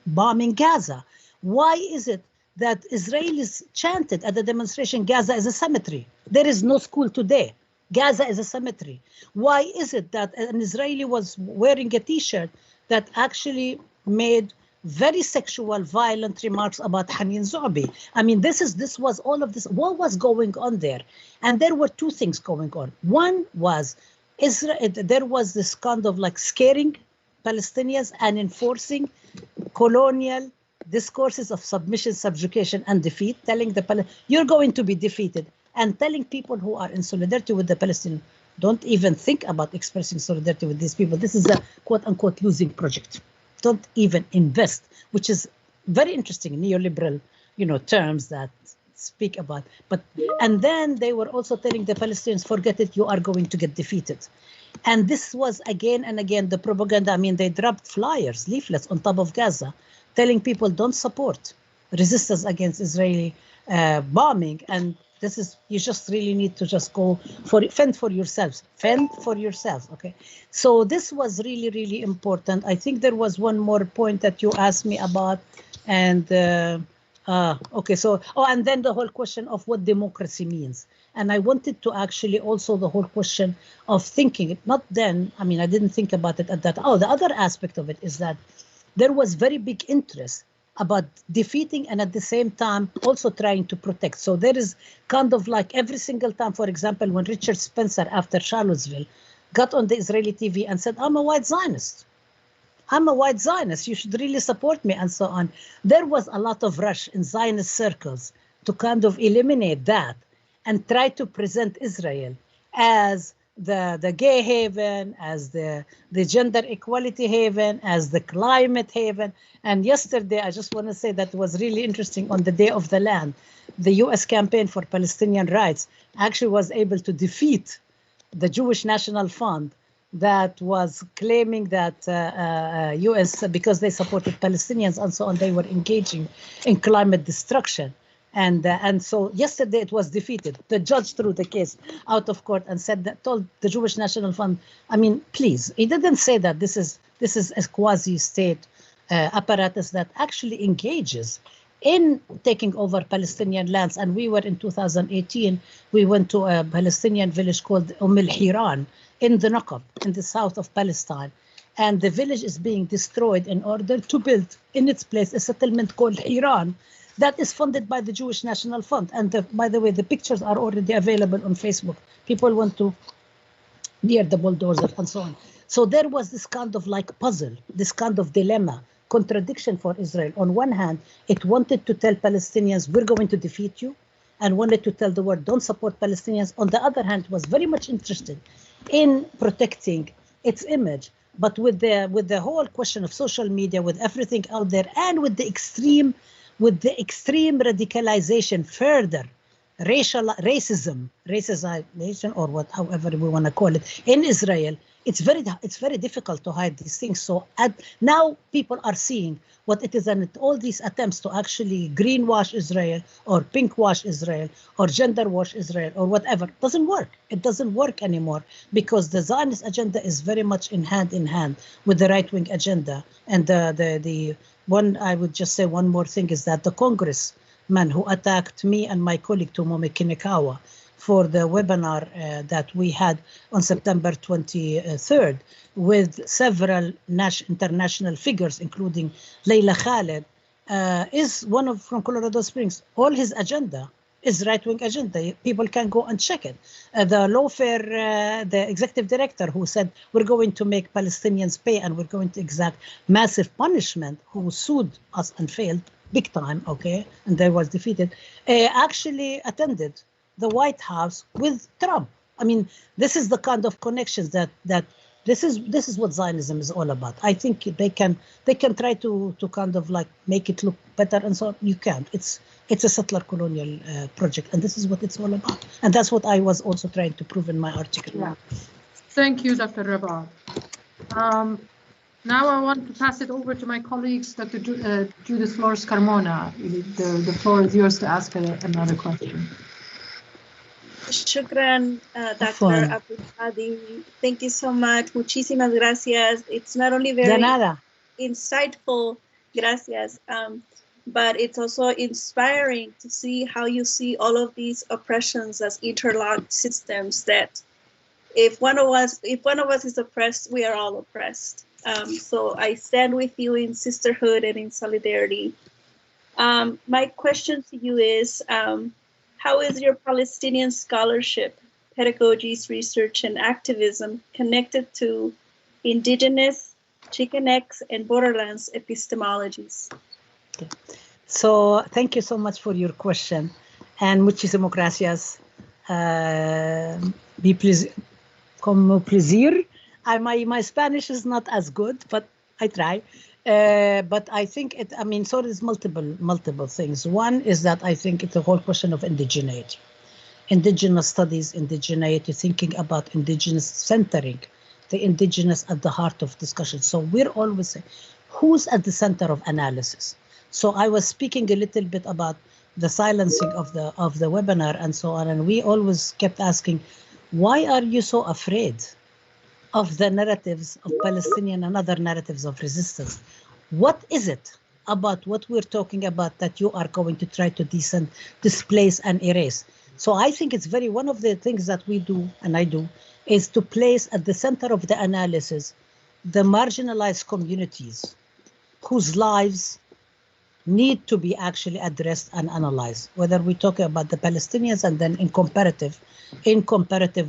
bombing Gaza. Why is it that Israelis chanted at the demonstration, Gaza is a cemetery? There is no school today. Gaza is a cemetery. Why is it that an Israeli was wearing a t-shirt that actually made very sexual, violent remarks about Haneen Zobi? I mean, this was all of this. What was going on there? And there were two things going on. One was there was this kind of like scaring Palestinians and enforcing colonial discourses of submission, subjugation, and defeat, telling you're going to be defeated, and telling people who are in solidarity with the Palestinians, don't even think about expressing solidarity with these people. This is a quote-unquote losing project. Don't even invest, which is very interesting neoliberal, terms that speak about. And then they were also telling the Palestinians, forget it, you are going to get defeated. And this was again and again the propaganda. I mean, they dropped flyers, leaflets on top of Gaza, telling people don't support resistance against Israeli bombing. And this is, you just really need to just go fend for yourselves, okay? So this was really, really important. I think there was one more point that you asked me about, and okay, so, and then the whole question of what democracy means. And I wanted to actually also the whole question of thinking, not then, I mean, I didn't think about it at that. Oh, the other aspect of it is that there was very big interest about defeating and at the same time also trying to protect. So there is kind of like every single time, for example, when Richard Spencer after Charlottesville got on the Israeli TV and said, I'm a white Zionist. I'm a white Zionist. You should really support me and so on. There was a lot of rush in Zionist circles to kind of eliminate that and try to present Israel as the gay haven, as the gender equality haven, as the climate haven. And yesterday, I just want to say that was really interesting. On the Day of the Land, the U.S. campaign for Palestinian rights actually was able to defeat the Jewish National Fund that was claiming that U.S., because they supported Palestinians and so on, they were engaging in climate destruction. And so yesterday it was defeated. The judge threw the case out of court and said that, told the Jewish National Fund, I mean, please, he didn't say that this is a quasi-state apparatus that actually engages in taking over Palestinian lands. And we were in 2018, we went to a Palestinian village called Hiran in the Naqab, in the south of Palestine. And the village is being destroyed in order to build in its place a settlement called Hiran, that is funded by the Jewish National Fund. And by the way, the pictures are already available on Facebook. People want to near the bulldozer and so on. So there was this kind of like puzzle, this kind of dilemma, contradiction for Israel. On one hand, it wanted to tell Palestinians, we're going to defeat you, and wanted to tell the world, don't support Palestinians. On the other hand, was very much interested in protecting its image. But with the whole question of social media, with everything out there, and with the extreme radicalization further racism, or however we want to call it, in Israel, it's very difficult to hide these things. So now people are seeing what it is, and all these attempts to actually greenwash Israel or pinkwash Israel or gender wash Israel or whatever doesn't work. It doesn't work anymore because the Zionist agenda is very much in hand with the right-wing agenda. And the one, I would just say one more thing, is that the congressman who attacked me and my colleague Tomomi Kinekawa for the webinar that we had on September 23rd with several international figures, including Leila Khaled, is one from Colorado Springs. All his agenda is right-wing agenda. People can go and check it. The lawfare, the executive director who said, we're going to make Palestinians pay and we're going to exact massive punishment, who sued us and failed big time, okay, and they was defeated, actually attended the White House with Trump. I mean, this is the kind of connections that this is what Zionism is all about. I think they can try to kind of like make it look better, and so on. You can't. It's a settler colonial project, and this is what it's all about. And that's what I was also trying to prove in my article. Yeah. Thank you, Dr. Rabah. Now I want to pass it over to my colleagues, Dr. Judith Flores Carmona. The floor is yours to ask another question. Shukran, Dr. Abdulhadi. Thank you so much. Muchísimas gracias. It's not only very insightful, gracias, but it's also inspiring to see how you see all of these oppressions as interlocked systems, that if one of us is oppressed, we are all oppressed. So I stand with you in sisterhood and in solidarity. My question to you is, how is your Palestinian scholarship, pedagogies, research, and activism connected to indigenous, Chicanx, and borderlands epistemologies? Okay. So thank you so much for your question, and muchísimas gracias. Como plaisir. My Spanish is not as good, but I try. But I think so there's multiple things. One is that I think it's a whole question of indigeneity. Indigenous studies, indigeneity, thinking about indigenous, centering the indigenous at the heart of discussion. So we're always saying, who's at the center of analysis? So I was speaking a little bit about the silencing of the webinar and so on, and we always kept asking, why are you so afraid of the narratives of Palestinian and other narratives of resistance? What is it about what we're talking about that you are going to try to displace and erase? So I think it's one of the things that we do, and I do, is to place at the center of the analysis the marginalized communities whose lives need to be actually addressed and analyzed, whether we talk about the Palestinians and then in comparative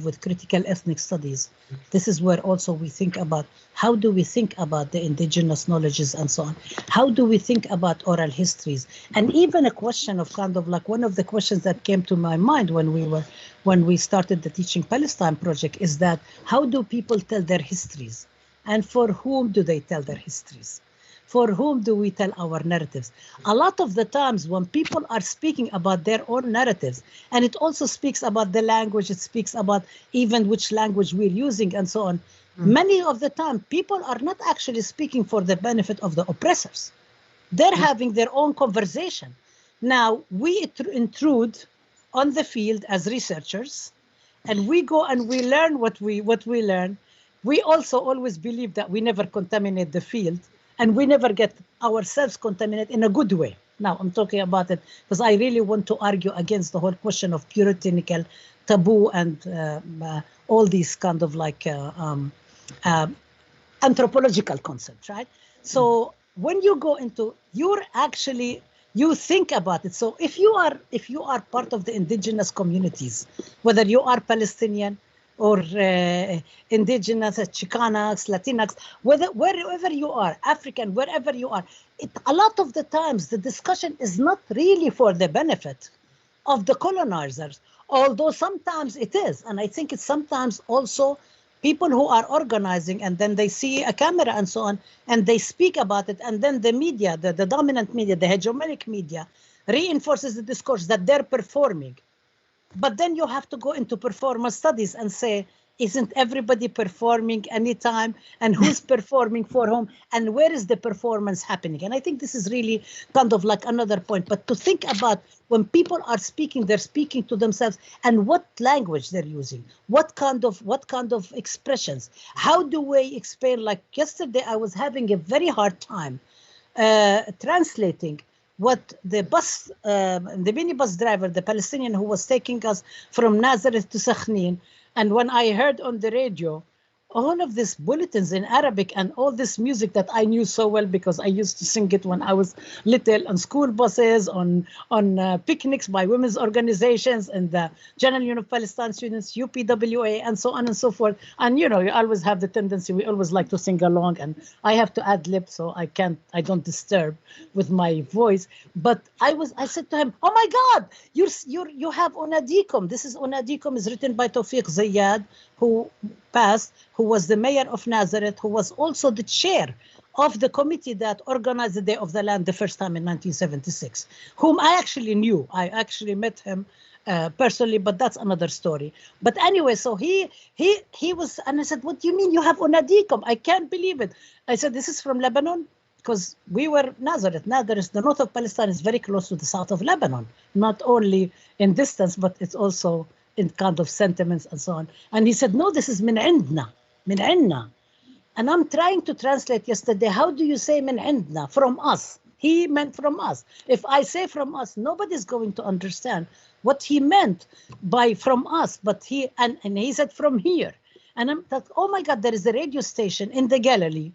with critical ethnic studies. This is where also we think about how do we think about the indigenous knowledges and so on. How do we think about oral histories? And even a question of kind of like one of the questions that came to my mind when we started the Teaching Palestine project is that how do people tell their histories? And for whom do they tell their histories? For whom do we tell our narratives? A lot of the times when people are speaking about their own narratives, and it also speaks about the language, it speaks about even which language we're using and so on, many of the time people are not actually speaking for the benefit of the oppressors. They're having their own conversation. Now, we intrude on the field as researchers, and we go and we learn what we learn. We also always believe that we never contaminate the field, and we never get ourselves contaminated in a good way. Now, I'm talking about it because I really want to argue against the whole question of puritanical taboo and all these kind of like anthropological concepts, right? So when you go into, you think about it. So if you are part of the indigenous communities, whether you are Palestinian, or indigenous, Chicanx, Latinx, wherever you are, African, wherever you are, a lot of the times the discussion is not really for the benefit of the colonizers, although sometimes it is. And I think it's sometimes also people who are organizing and then they see a camera and so on, and they speak about it, and then the media, the dominant media, the hegemonic media, reinforces the discourse that they're performing But then you have to go into performance studies and say, isn't everybody performing anytime? And who's performing for whom? And where is the performance happening? And I think this is really kind of like another point. But to think about when people are speaking, they're speaking to themselves, and what language they're using, what kind of expressions. How do we explain? Like yesterday, I was having a very hard time translating what the minibus driver, the Palestinian who was taking us from Nazareth to Sakhnin, and when I heard on the radio all of these bulletins in Arabic and all this music that I knew so well because I used to sing it when I was little on school buses, on picnics by women's organizations and the General Union of Palestine Students, UPWA, and so on and so forth. And you know, you always have the tendency, we always like to sing along, and I have to ad lib, so I don't disturb with my voice. But I said to him, oh my God, you have Unadikum. This is Unadikum is written by Tawfiq Zayyad, who passed, who was the mayor of Nazareth, who was also the chair of the committee that organized the Day of the Land the first time in 1976, whom I actually knew. I actually met him personally, but that's another story. But anyway, so he was, and I said, what do you mean you have Unadikum? I can't believe it. I said, this is from Lebanon, because we were Nazareth. Nazareth, the north of Palestine, is very close to the south of Lebanon, not only in distance, but it's also in kind of sentiments and so on. And he said, no, this is min indna, min indna. And I'm trying to translate yesterday, how do you say min indna, from us? He meant from us. If I say from us, nobody's going to understand what he meant by from us, but he said from here. And I'm like, oh my God, there is a radio station in the Galilee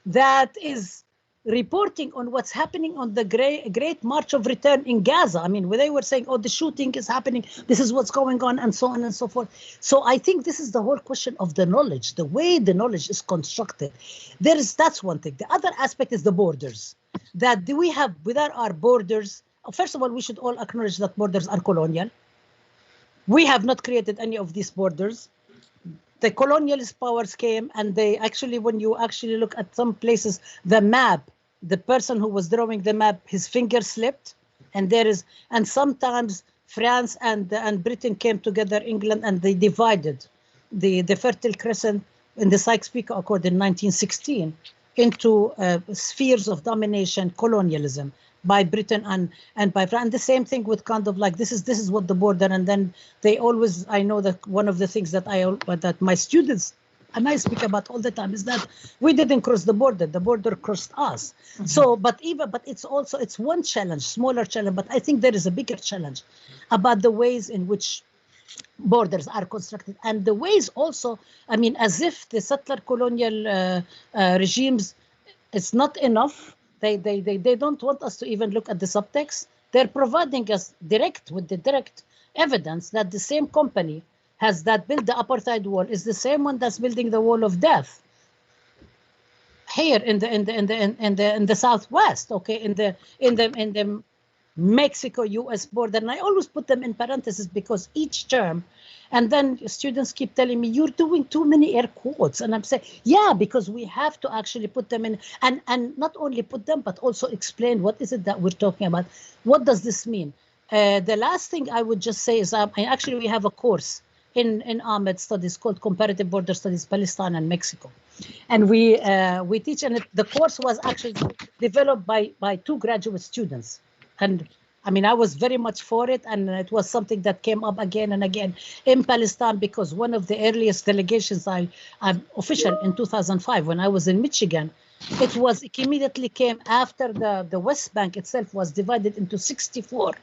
that is reporting on what's happening on the Great March of Return in Gaza. I mean, where they were saying, oh, the shooting is happening, this is what's going on, and so on and so forth. So I think this is the whole question of the knowledge, the way the knowledge is constructed. That's one thing. The other aspect is the borders. That do we have within our borders? First of all, we should all acknowledge that borders are colonial. We have not created any of these borders. The colonialist powers came, and they actually, when you actually look at some places, the map, the person who was drawing the map, his finger slipped, and sometimes France and Britain came together, England, and they divided the Fertile Crescent in the Sykes-Picot Accord in 1916 into spheres of domination, colonialism by Britain and by France. And the same thing with kind of like, this is what the border, and then they always, I know that one of the things that my students and I speak about all the time is that we didn't cross the border crossed us. Mm-hmm. So, but it's one challenge, smaller challenge, but I think there is a bigger challenge about the ways in which borders are constructed, and the ways also, I mean, as if the settler colonial regimes, it's not enough. They don't want us to even look at the subtext. They're providing us with the direct evidence that the same company that built the apartheid wall is the same one that's building the wall of death here in the southwest. Okay, in the Mexico-U.S. border, and I always put them in parentheses because each term. And then students keep telling me, you're doing too many air quotes. And I'm saying, yeah, because we have to actually put them in and not only put them, but also explain what is it that we're talking about. What does this mean? The last thing I would just say is actually we have a course in Ahmed Studies called Comparative Border Studies, Palestine and Mexico. And we teach, and the course was actually developed by 2 graduate students. And I mean, I was very much for it, and it was something that came up again and again in Palestine, because one of the earliest delegations I'm official in 2005 when I was in Michigan, it immediately came after the West Bank itself was divided into 64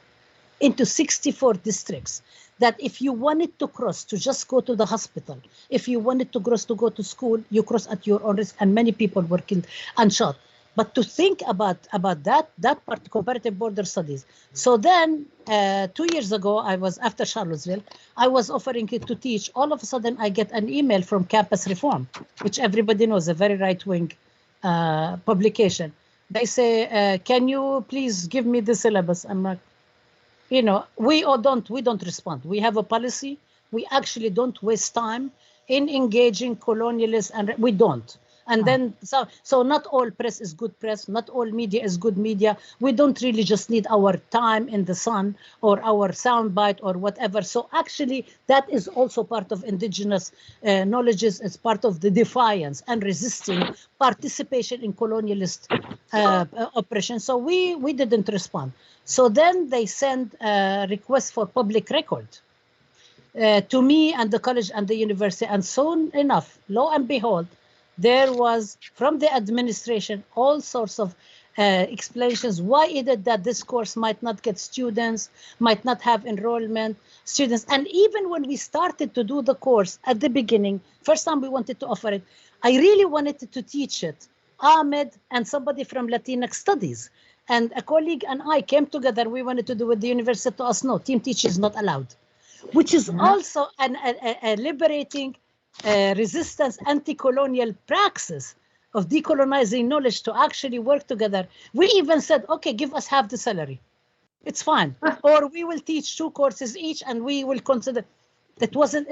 districts, that if you wanted to cross to just go to the hospital, if you wanted to cross to go to school, you cross at your own risk, and many people were killed and shot. But to think about that part, comparative border studies. So then 2 years ago, I was after Charlottesville, I was offering it to teach. All of a sudden, I get an email from Campus Reform, which everybody knows, a very right-wing publication. They say, can you please give me the syllabus? I'm like, we don't respond. We have a policy. We actually don't waste time in engaging colonialists, and we don't. And then, so not all press is good press, not all media is good media. We don't really just need our time in the sun or our soundbite or whatever. So actually, that is also part of indigenous knowledges. It's part of the defiance and resisting participation in colonialist oppression. So we didn't respond. So then they send a request for public record to me and the college and the university. And soon enough, lo and behold, there was from the administration all sorts of explanations why is it that this course might not get students, might not have enrollment, students. And even when we started to do the course at the beginning, first time we wanted to offer it, I really wanted to teach it. Ahmed and somebody from Latinx Studies and a colleague and I came together. We wanted to do it. The university to us, no, team teaching is not allowed, which is also a liberating resistance, anti-colonial praxis of decolonizing knowledge to actually work together. We even said, okay, give us half the salary. It's fine. Or we will teach 2 courses each and we will consider. It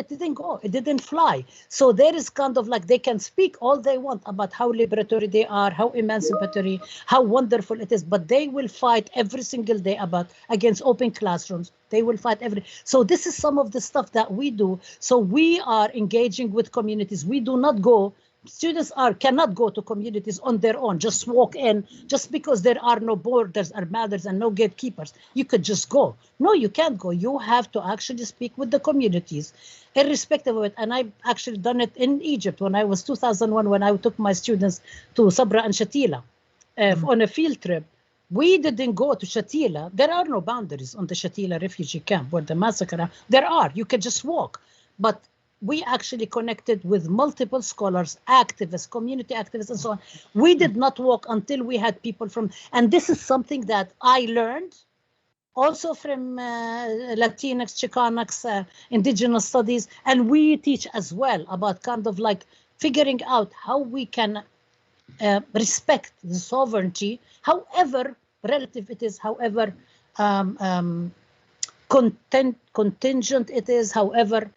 didn't go, it didn't fly. So there is kind of like they can speak all they want about how liberatory they are, how emancipatory, how wonderful it is, but they will fight every single day against open classrooms. They will fight so this is some of the stuff that we do. So we are engaging with communities. We do not go, students cannot go to communities on their own, just walk in, just because there are no borders or boundaries and no gatekeepers. You could just go. No, you can't go. You have to actually speak with the communities, irrespective of it. And I've actually done it in Egypt when I was 2001, when I took my students to Sabra and Shatila on a field trip. We didn't go to Shatila. There are no boundaries on the Shatila refugee camp where the massacre. There are. You can just walk. But we actually connected with multiple scholars, activists, community activists, and so on. We did not walk until we had people from, and this is something that I learned also from Latinx, Chicanx, indigenous studies, and we teach as well about kind of like figuring out how we can respect the sovereignty, however relative it is, however contingent it is, however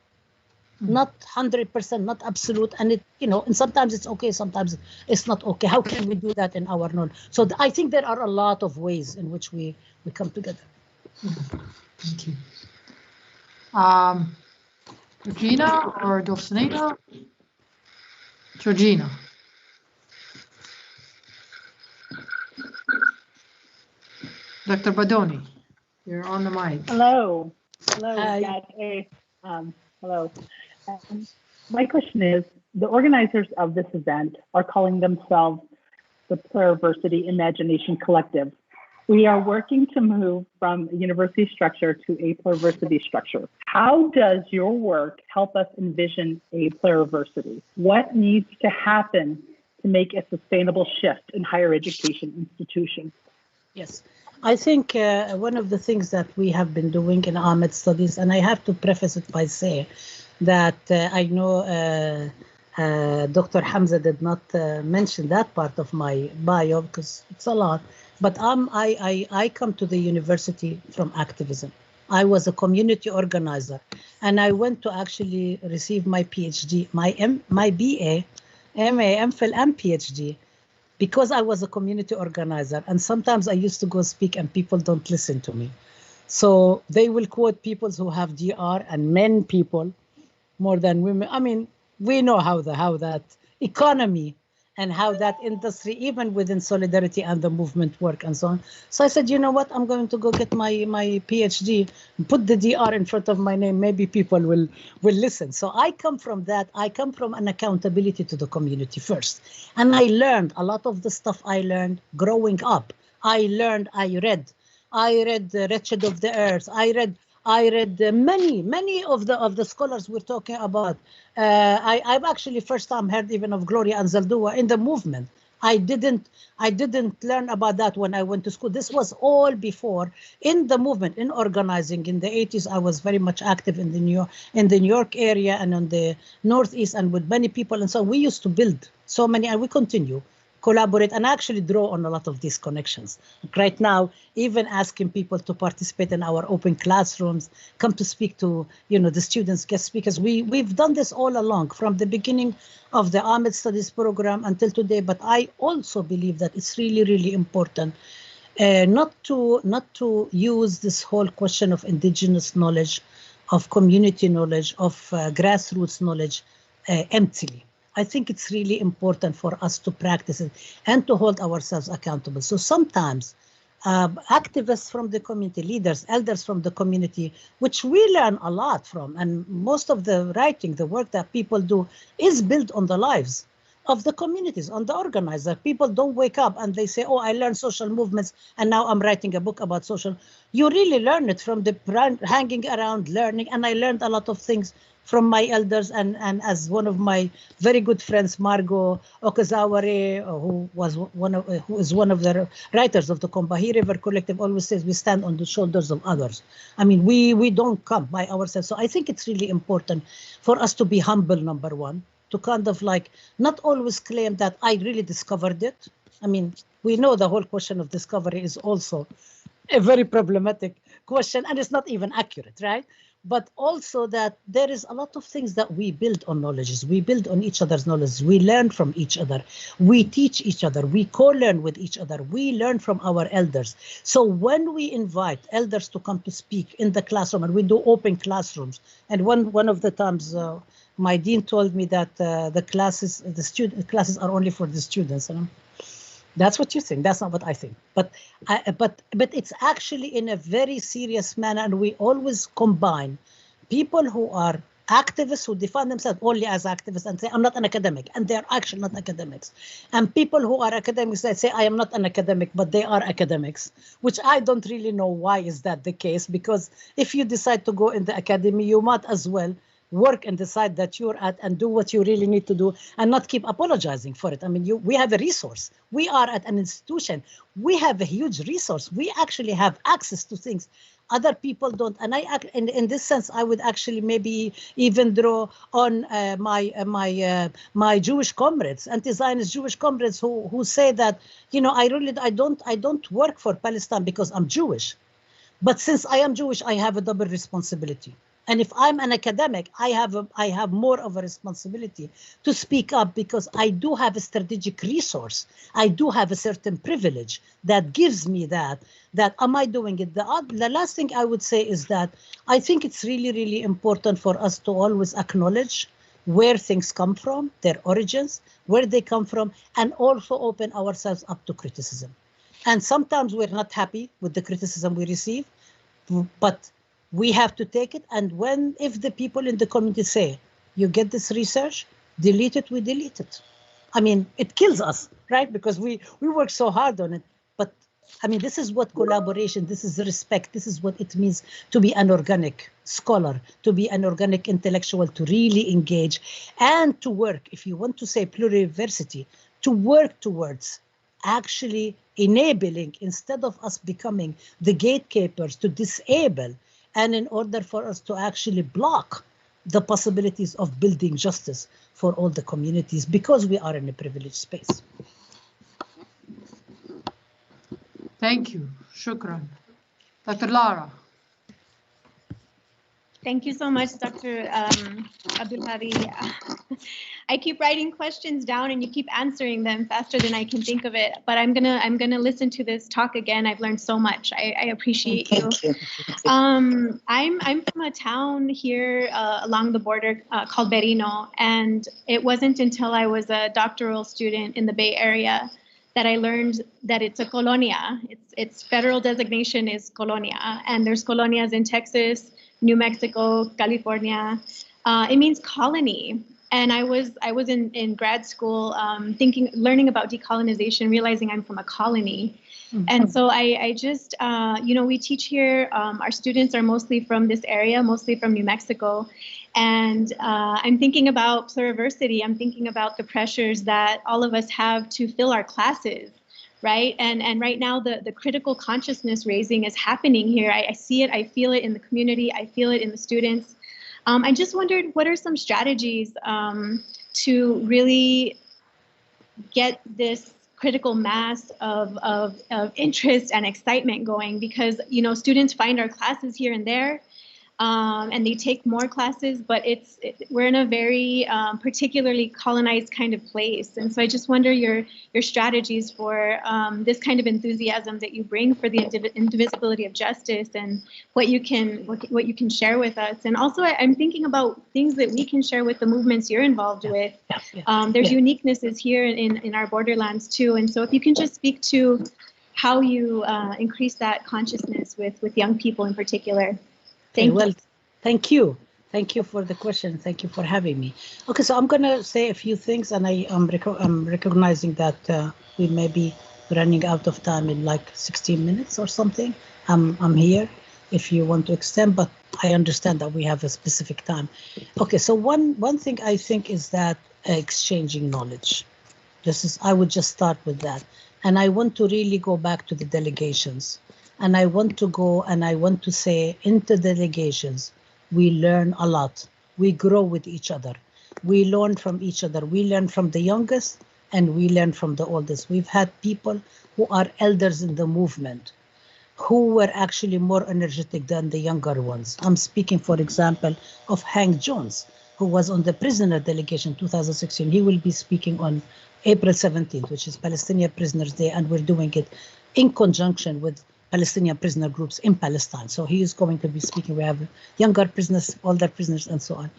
not 100%, not absolute, and it, and sometimes it's okay, sometimes it's not okay. How can we do that in our knowledge? So I think there are a lot of ways in which we come together. Thank you. Georgina or Dulcinea? Georgina. Dr. Badoni, you're on the mic. Hello. Hello. My question is, the organizers of this event are calling themselves the Pluriversity Imagination Collective. We are working to move from a university structure to a pluriversity structure. How does your work help us envision a pluriversity? What needs to happen to make a sustainable shift in higher education institutions? Yes. I think one of the things that we have been doing in Ahmed Studies, and I have to preface it by saying that I know Dr. Hamza did not mention that part of my bio because it's a lot, but I come to the university from activism. I was a community organizer, and I went to actually receive my PhD, my BA, MA, MPhil, and PhD, because I was a community organizer. And sometimes I used to go speak and people don't listen to me. So they will quote people who have DR and men people more than women. I mean, we know how that economy and how that industry, even within solidarity and the movement work and so on. So I said, you know what, I'm going to go get my PhD, put the DR in front of my name, maybe people will listen. So I come from that. I come from an accountability to the community first. And I learned a lot of the stuff I learned growing up. I read The Wretched of the Earth. I read many of the scholars we're talking about. I've actually first time heard even of Gloria Anzaldúa in the movement. I didn't learn about that when I went to school. This was all before in the movement, in organizing. In the 80s, I was very much active in the New York area and on the Northeast and with many people. And so we used to build so many, and we continue collaborate and actually draw on a lot of these connections. Right now, even asking people to participate in our open classrooms, come to speak to, the students, guest speakers. We've done this all along from the beginning of the Ahmed Studies program until today. But I also believe that it's really, really important not to use this whole question of indigenous knowledge, of community knowledge, of grassroots knowledge emptily. I think it's really important for us to practice it and to hold ourselves accountable. So sometimes activists from the community, leaders, elders from the community, which we learn a lot from, and most of the writing, the work that people do is built on the lives of the communities, on the organizer. People don't wake up and they say, oh, I learned social movements and now I'm writing a book about social. You really learn it from the hanging around, learning. And I learned a lot of things from my elders, and as one of my very good friends, Margot Okazaware, who is one of the writers of the Combahee River Collective, always says, we stand on the shoulders of others. I mean, we don't come by ourselves. So I think it's really important for us to be humble, number one, to kind of like not always claim that I really discovered it. I mean, we know the whole question of discovery is also a very problematic question, and it's not even accurate, right? But also that there is a lot of things that we build on knowledges. We build on each other's knowledge. We learn from each other. We teach each other. We co-learn with each other. We learn from our elders. So when we invite elders to come to speak in the classroom, and we do open classrooms, and one of the times my dean told me that the classes are only for the students. That's what you think. That's not what I think. But it's actually in a very serious manner, and we always combine people who are activists who define themselves only as activists and say, I'm not an academic, and they're actually not academics. And people who are academics that say, I am not an academic, but they are academics, which I don't really know why is that the case, because if you decide to go in the academy, you might as well work and decide that you're at and do what you really need to do and not keep apologizing for it. I mean, we have a resource. We are at an institution. We have a huge resource. We actually have access to things other people don't. And in this sense, I would actually maybe even draw on my Jewish comrades, anti-Zionist Jewish comrades who say that, I don't work for Palestine because I'm Jewish. But since I am Jewish, I have a double responsibility. And if I'm an academic, I have more of a responsibility to speak up, because I do have a strategic resource. I do have a certain privilege that gives me that am I doing it? The last thing I would say is that I think it's really, really important for us to always acknowledge where things come from, their origins, where they come from, and also open ourselves up to criticism. And sometimes we're not happy with the criticism we receive, but we have to take it. And if the people in the community say, you get this research, delete it, we delete it. I mean, it kills us, right? Because we work so hard on it. But I mean, this is what collaboration, this is respect, this is what it means to be an organic scholar, to be an organic intellectual, to really engage and to work, if you want to say pluriversity, to work towards actually enabling, instead of us becoming the gatekeepers, to disable, and in order for us to actually block the possibilities of building justice for all the communities, because we are in a privileged space. Thank you. Shukran. Dr. Lara. Thank you so much, Dr. Abdulhadi. I keep writing questions down and you keep answering them faster than I can think of it. But I'm gonna listen to this talk again. I've learned so much. I appreciate you. I'm from a town here along the border called Berino, and it wasn't until I was a doctoral student in the Bay Area that I learned that it's a colonia. Its federal designation is colonia, and there's colonias in Texas, New Mexico, California. It means colony. And I was in grad school learning about decolonization, realizing I'm from a colony. Mm-hmm. And so I just, we teach here, our students are mostly from this area, mostly from New Mexico. And I'm thinking about pluriversity. I'm thinking about the pressures that all of us have to fill our classes, right? And right now the critical consciousness raising is happening here. I see it, I feel it in the community, I feel it in the students. I just wondered, what are some strategies to really get this critical mass of interest and excitement going, because, you know, students find our classes here and there, and they take more classes, but we're in a very particularly colonized kind of place. And so I just wonder your strategies for this kind of enthusiasm that you bring for the indivisibility of justice, and what you can share with us. And also I'm thinking about things that we can share with the movements you're involved with. There's uniquenesses here in our borderlands too. And so if you can just speak to how you increase that consciousness with young people in particular. Well, thank you. Thank you for the question. Thank you for having me. Okay, so I'm going to say a few things, and I'm recognizing that we may be running out of time in like 16 minutes or something. I'm here if you want to extend, but I understand that we have a specific time. Okay, so one thing I think is that exchanging knowledge. I would just start with that. And I want to really go back to the delegations. And I want to go and I want to say, into delegations, we learn a lot. We grow with each other. We learn from each other. We learn from the youngest and we learn from the oldest. We've had people who are elders in the movement who were actually more energetic than the younger ones. I'm speaking, for example, of Hank Jones, who was on the prisoner delegation 2016. He will be speaking on April 17th, which is Palestinian Prisoners Day, and we're doing it in conjunction with Palestinian prisoner groups in Palestine. So he is going to be speaking. We have younger prisoners, older prisoners, and so on.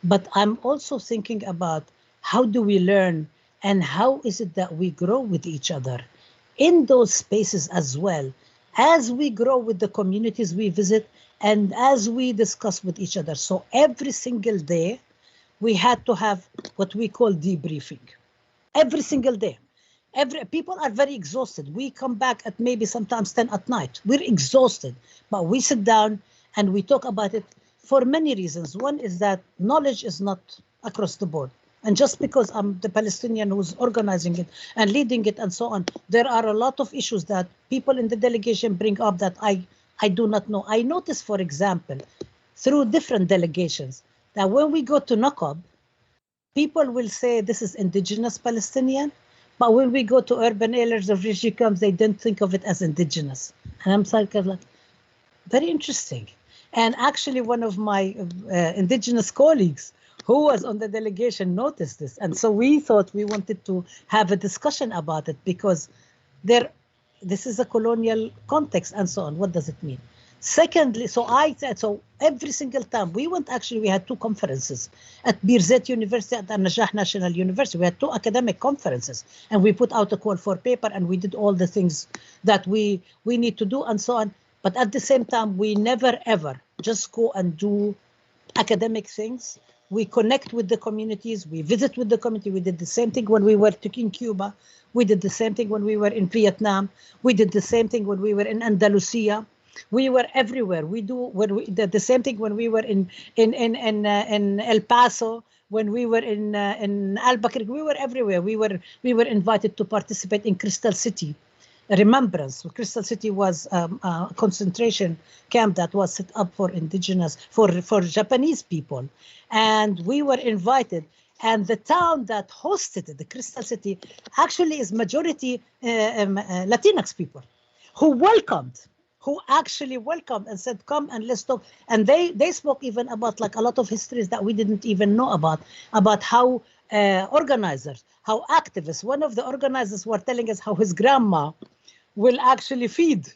But I'm also thinking about how do we learn and how is it that we grow with each other in those spaces as well, as we grow with the communities we visit and as we discuss with each other. So every single day, we had to have what we call debriefing. Every single day. People are very exhausted. We come back at maybe sometimes 10 at night. We're exhausted, but we sit down and we talk about it for many reasons. One is that knowledge is not across the board. And just because I'm the Palestinian who's organizing it and leading it and so on, there are a lot of issues that people in the delegation bring up that I do not know. I noticed, for example, through different delegations, that when we go to Naqab, people will say this is indigenous Palestinian. But when we go to urban areas of refugee camps, they don't think of it as indigenous. And I'm like, very interesting. And actually, one of my indigenous colleagues who was on the delegation noticed this. And so we thought we wanted to have a discussion about it because this is a colonial context and so on. What does it mean? Secondly, so every single time we had two conferences at Birzeit University and An-Najah National University. We had two academic conferences and we put out a call for paper and we did all the things that we need to do and so on. But at the same time, we never ever just go and do academic things. We connect with the communities, we visit with the community. We did the same thing when we were in Cuba. We did the same thing when we were in Vietnam. We did the same thing when we were in Andalusia. We were everywhere. We did the same thing when we were in El Paso, when we were in Albuquerque. We were everywhere. We were invited to participate in Crystal City, Remembrance. Crystal City was a concentration camp that was set up for indigenous, for Japanese people, and we were invited. And the town that hosted it, the Crystal City, actually is majority Latinx people who actually welcomed and said, come and let's talk. And they spoke even about like a lot of histories that we didn't even know about how organizers, how activists, one of the organizers were telling us how his grandma will actually feed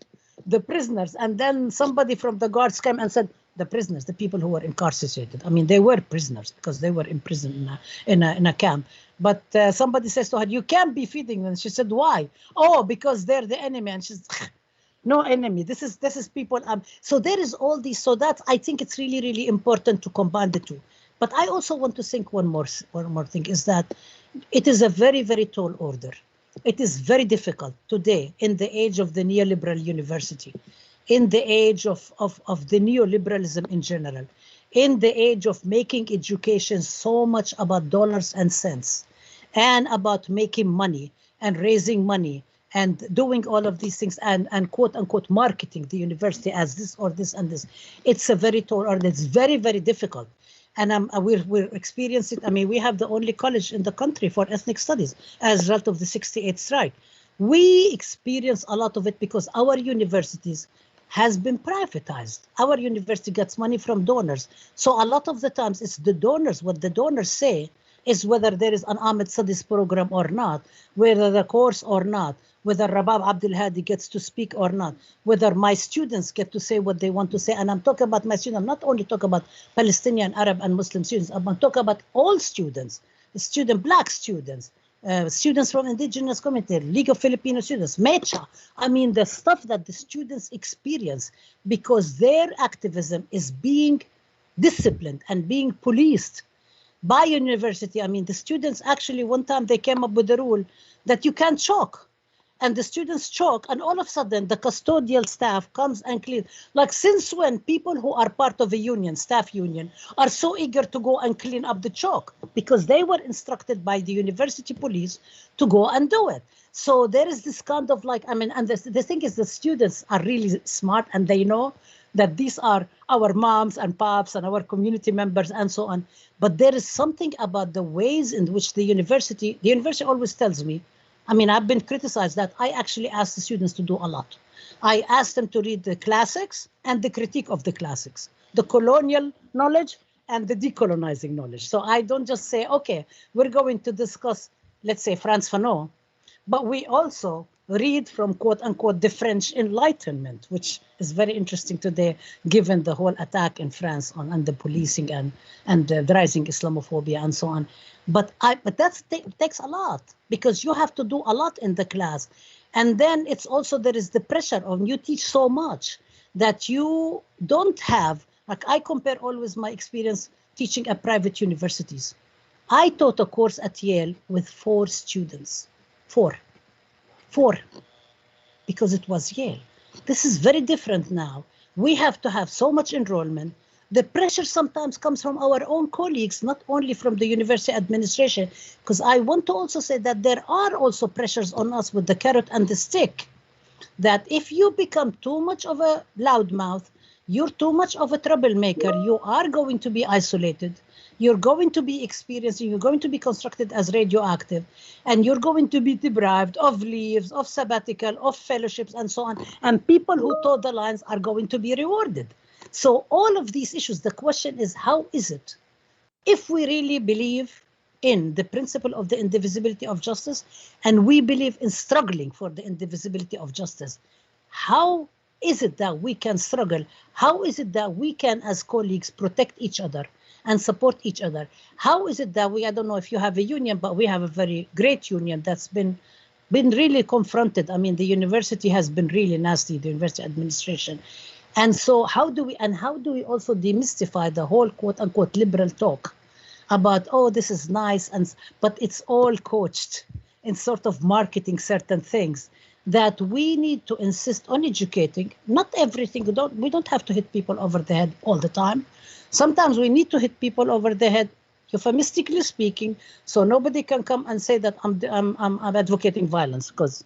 the prisoners. And then somebody from the guards came and said, the prisoners, the people who were incarcerated. I mean, they were prisoners because they were in prison in a camp. But somebody says to her, you can't be feeding them. She said, why? Oh, because they're the enemy. And she's no enemy. This is people. So there is all these. So that I think it's really, really important to combine the two. But I also want to think one more thing is that it is a very, very tall order. It is very difficult today in the age of the neoliberal university, in the age of the neoliberalism in general, in the age of making education so much about dollars and cents and about making money and raising money and doing all of these things and quote unquote marketing the university as this or this and this. It's a very tall order. It's very, very difficult. And we're experiencing, I mean, we have the only college in the country for ethnic studies as a result of the 68 strike. We experience a lot of it because our universities has been privatized. Our university gets money from donors. So a lot of the times it's the donors, what the donors say is whether there is an Ahmed Studies program or not, whether the course or not, whether Rabab Abdulhadi gets to speak or not, whether my students get to say what they want to say. And I'm talking about my students, I'm not only talking about Palestinian, Arab, and Muslim students, I'm talking about all students, Black students, students from indigenous community, League of Filipino Students, MECHA. I mean, the stuff that the students experience because their activism is being disciplined and being policed by university. I mean, the students actually, one time they came up with the rule that you can't choke. And the students choke, and all of a sudden the custodial staff comes and cleans. Like, since when people who are part of a union, staff union, are so eager to go and clean up the choke? Because they were instructed by the university police to go and do it. So there is this kind of like, I mean, and the thing is the students are really smart and they know that these are our moms and pops and our community members and so on. But there is something about the ways in which the university always tells me, I mean, I've been criticized that I actually ask the students to do a lot. I ask them to read the classics and the critique of the classics, the colonial knowledge and the decolonizing knowledge. So I don't just say, okay, we're going to discuss, let's say, Frantz Fanon, but we also read from, quote unquote, the French Enlightenment, which is very interesting today, given the whole attack in France on the policing and the rising Islamophobia and so on. But that takes a lot, because you have to do a lot in the class. And then it's also, there is the pressure on you teach so much that you don't have, like I compare always my experience teaching at private universities. I taught a course at Yale with 4 students, 4, because it was Yale. This is very different now. We have to have so much enrollment. The pressure sometimes comes from our own colleagues, not only from the university administration, because I want to also say that there are also pressures on us with the carrot and the stick, that if you become too much of a loudmouth, you're too much of a troublemaker, you are going to be isolated, you're going to be experiencing, you're going to be constructed as radioactive, and you're going to be deprived of leaves, of sabbatical, of fellowships, and so on. And people who toe the lines are going to be rewarded. So all of these issues, the question is, how is it, if we really believe in the principle of the indivisibility of justice, and we believe in struggling for the indivisibility of justice, how is it that we can struggle? How is it that we can, as colleagues, protect each other and support each other? How is it that we, I don't know if you have a union, but we have a very great union that's been really confronted. I mean, the university has been really nasty, the university administration. And so how do we also demystify the whole quote unquote liberal talk about, oh, this is nice, but it's all coached in sort of marketing certain things that we need to insist on educating. Not everything, we don't have to hit people over the head all the time. Sometimes we need to hit people over the head, euphemistically speaking, so nobody can come and say that I'm advocating violence, because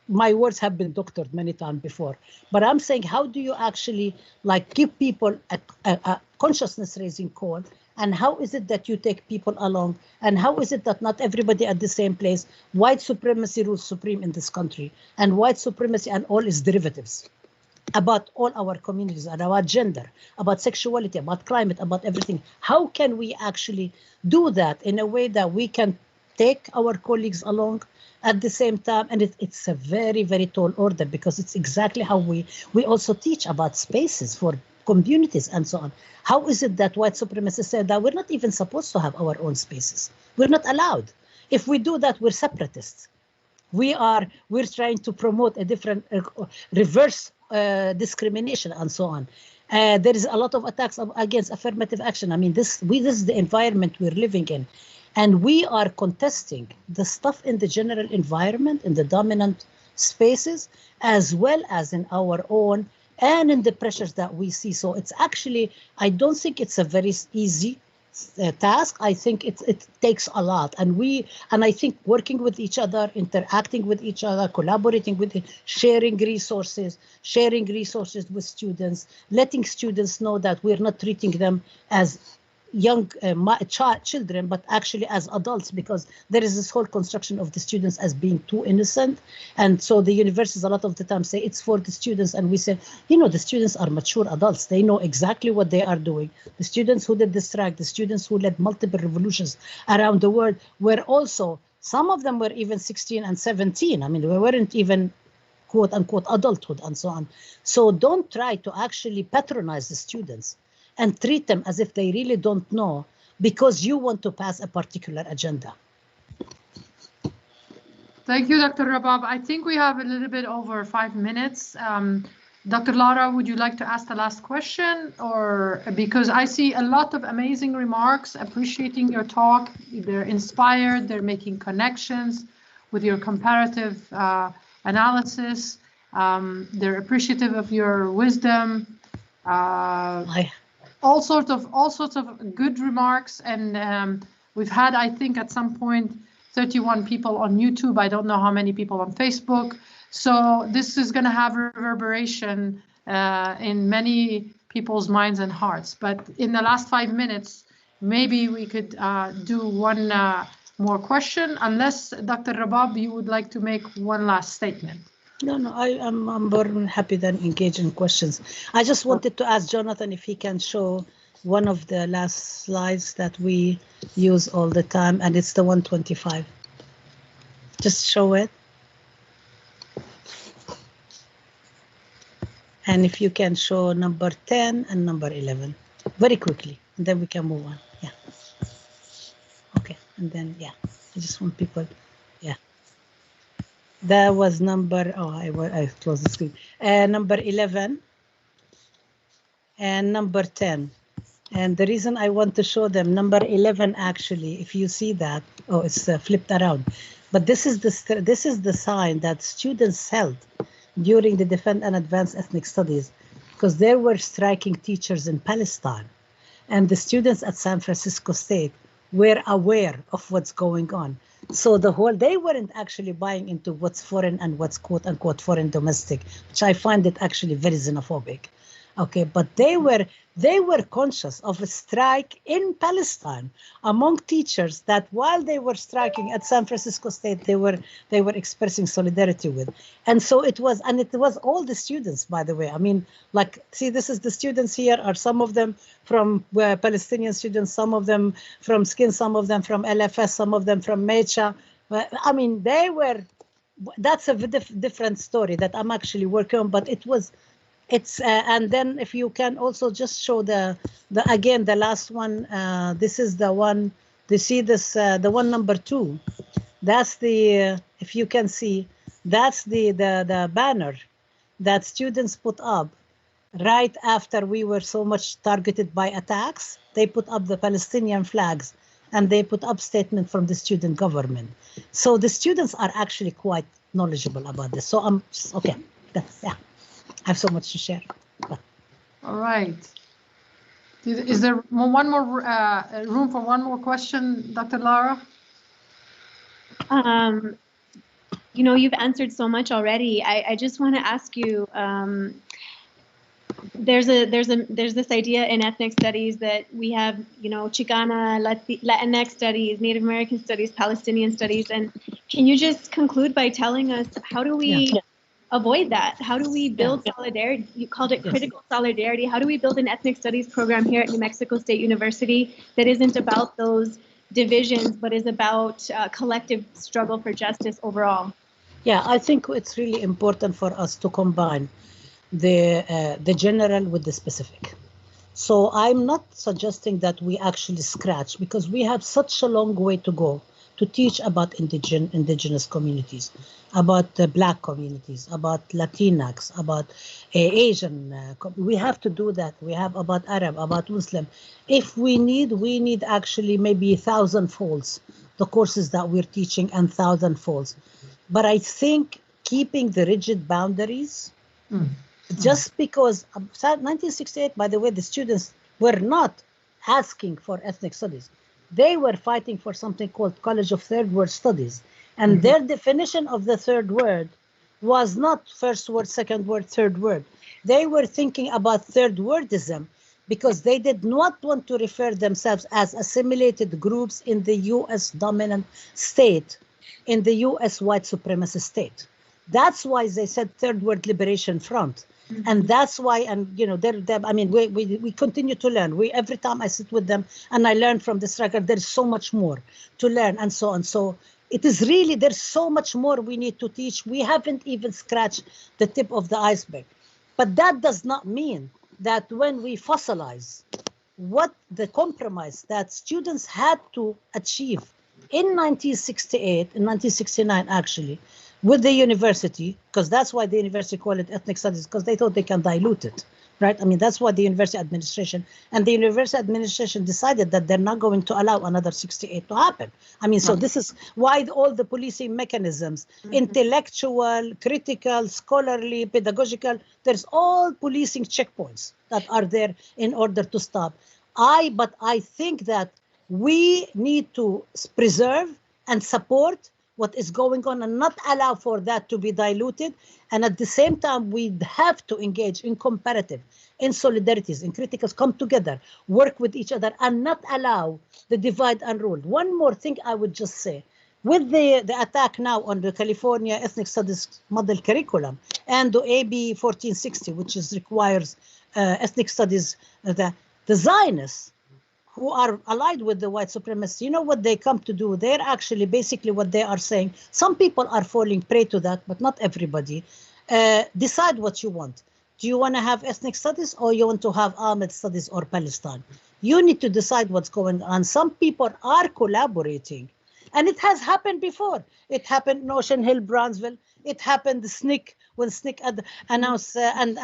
my words have been doctored many times before. But I'm saying, how do you actually like give people a consciousness raising call? And how is it that you take people along? And how is it that not everybody at the same place? White supremacy rules supreme in this country, and white supremacy and all its derivatives about all our communities, and about gender, about sexuality, about climate, about everything. How can we actually do that in a way that we can take our colleagues along at the same time? And it's a very, very tall order, because it's exactly how we also teach about spaces for communities and so on. How is it that white supremacists say that we're not even supposed to have our own spaces? We're not allowed. If we do that, we're separatists. We're trying to promote a different reverse discrimination and so on. There is a lot of attacks against affirmative action. I mean, this is the environment we're living in. And we are contesting the stuff in the general environment, in the dominant spaces, as well as in our own, and in the pressures that we see. So it's actually, I don't think it's a very easy task. I think it takes a lot. And I think working with each other, interacting with each other, collaborating with, sharing resources with students, letting students know that we're not treating them as young children, but actually as adults, because there is this whole construction of the students as being too innocent. And so the universities a lot of the time say it's for the students. And we say, you know, the students are mature adults. They know exactly what they are doing. The students who did the strike, the students who led multiple revolutions around the world were also, some of them were even 16 and 17. I mean, we weren't even quote unquote adulthood and so on. So don't try to actually patronize the students and treat them as if they really don't know because you want to pass a particular agenda. Thank you, Dr. Rabab. I think we have a little bit over 5 minutes. Dr. Lara, would you like to ask the last question? Or because I see a lot of amazing remarks, appreciating your talk. They're inspired, they're making connections with your comparative analysis. They're appreciative of your wisdom. All sorts of good remarks, and we've had, I think, at some point 31 people on YouTube. I don't know how many people on Facebook. So this is going to have reverberation in many people's minds and hearts. But in the last 5 minutes, maybe we could do one more question, unless Dr. Rabab, you would like to make one last statement. No, I'm very happy then engage in questions. I just wanted to ask Jonathan if he can show one of the last slides that we use all the time, and it's the 125. Just show it. And if you can show number 10 and number 11 very quickly, and then we can move on. Yeah. Okay, and then, yeah, I just want people, yeah. That was number, I closed the screen. Number 11 and number 10. And the reason I want to show them, number 11, actually, if you see that, it's flipped around. But this is the sign that students held during the Defend and Advance Ethnic Studies, because there were striking teachers in Palestine. And the students at San Francisco State were aware of what's going on. So they weren't actually buying into what's foreign and what's quote unquote foreign domestic, which I find it actually very xenophobic. Okay, but they were conscious of a strike in Palestine among teachers that while they were striking at San Francisco State, they were expressing solidarity with. And so it was all the students, by the way. I mean, like, see, this is the students here, are some of them from Palestinian students, some of them from SKIN, some of them from LFS, some of them from Mecha. I mean, that's a different story that I'm actually working on, but and then if you can also just show the last one, this is the one, you see this, the one number 2, that's the, if you can see, that's the banner that students put up right after we were so much targeted by attacks. They put up the Palestinian flags and they put up statement from the student government. So the students are actually quite knowledgeable about this. So okay, yeah. I have so much to share. All right. Is there one more room for one more question, Dr. Lara? You know, you've answered so much already. I just want to ask you. There's this idea in ethnic studies that we have, you know, Chicana, Latinx studies, Native American studies, Palestinian studies, and can you just conclude by telling us how do we avoid that? How do we build solidarity? You called it critical solidarity. How do we build an ethnic studies program here at New Mexico State University that isn't about those divisions, but is about collective struggle for justice overall? Yeah, I think it's really important for us to combine the general with the specific. So I'm not suggesting that we actually scratch, because we have such a long way to go to teach about indigenous communities, about the Black communities, about Latinx, about Asian. We have to do that. We have about Arab, about Muslim. If we need actually maybe 1,000-folds the courses that we're teaching, and 1,000-folds. But I think keeping the rigid boundaries, just because 1968, by the way, the students were not asking for ethnic studies. They were fighting for something called College of Third World Studies. And their definition of the third word was not first word, second word, third word. They were thinking about third wordism, because they did not want to refer themselves as assimilated groups in the US dominant state, in the US white supremacist state. That's why they said Third World Liberation Front. And that's why, and you know, I mean, we continue to learn. Every time I sit with them and I learn from this record, there's so much more to learn and so on. So it is really, there's so much more we need to teach. We haven't even scratched the tip of the iceberg. But that does not mean that when we fossilize what the compromise that students had to achieve in 1968, in 1969 actually, with the university, because that's why the university called it ethnic studies, because they thought they can dilute it, right? I mean, that's why the university administration decided that they're not going to allow another 68 to happen. I mean, so this is why all the policing mechanisms, intellectual, critical, scholarly, pedagogical, there's all policing checkpoints that are there in order to stop. But I think that we need to preserve and support what is going on and not allow for that to be diluted. And at the same time, we have to engage in comparative, in solidarities, in criticals, come together, work with each other, and not allow the divide and rule. One more thing I would just say, with the attack now on the California Ethnic Studies model curriculum and the AB 1460, which requires ethnic studies, the Zionists, who are allied with the white supremacists, you know what they come to do? They're actually basically what they are saying. Some people are falling prey to that, but not everybody. Decide what you want. Do you want to have ethnic studies or you want to have Ahmed studies or Palestine? You need to decide what's going on. Some people are collaborating. And it has happened before. It happened in Ocean Hill, Brownsville. It happened when SNCC announced, and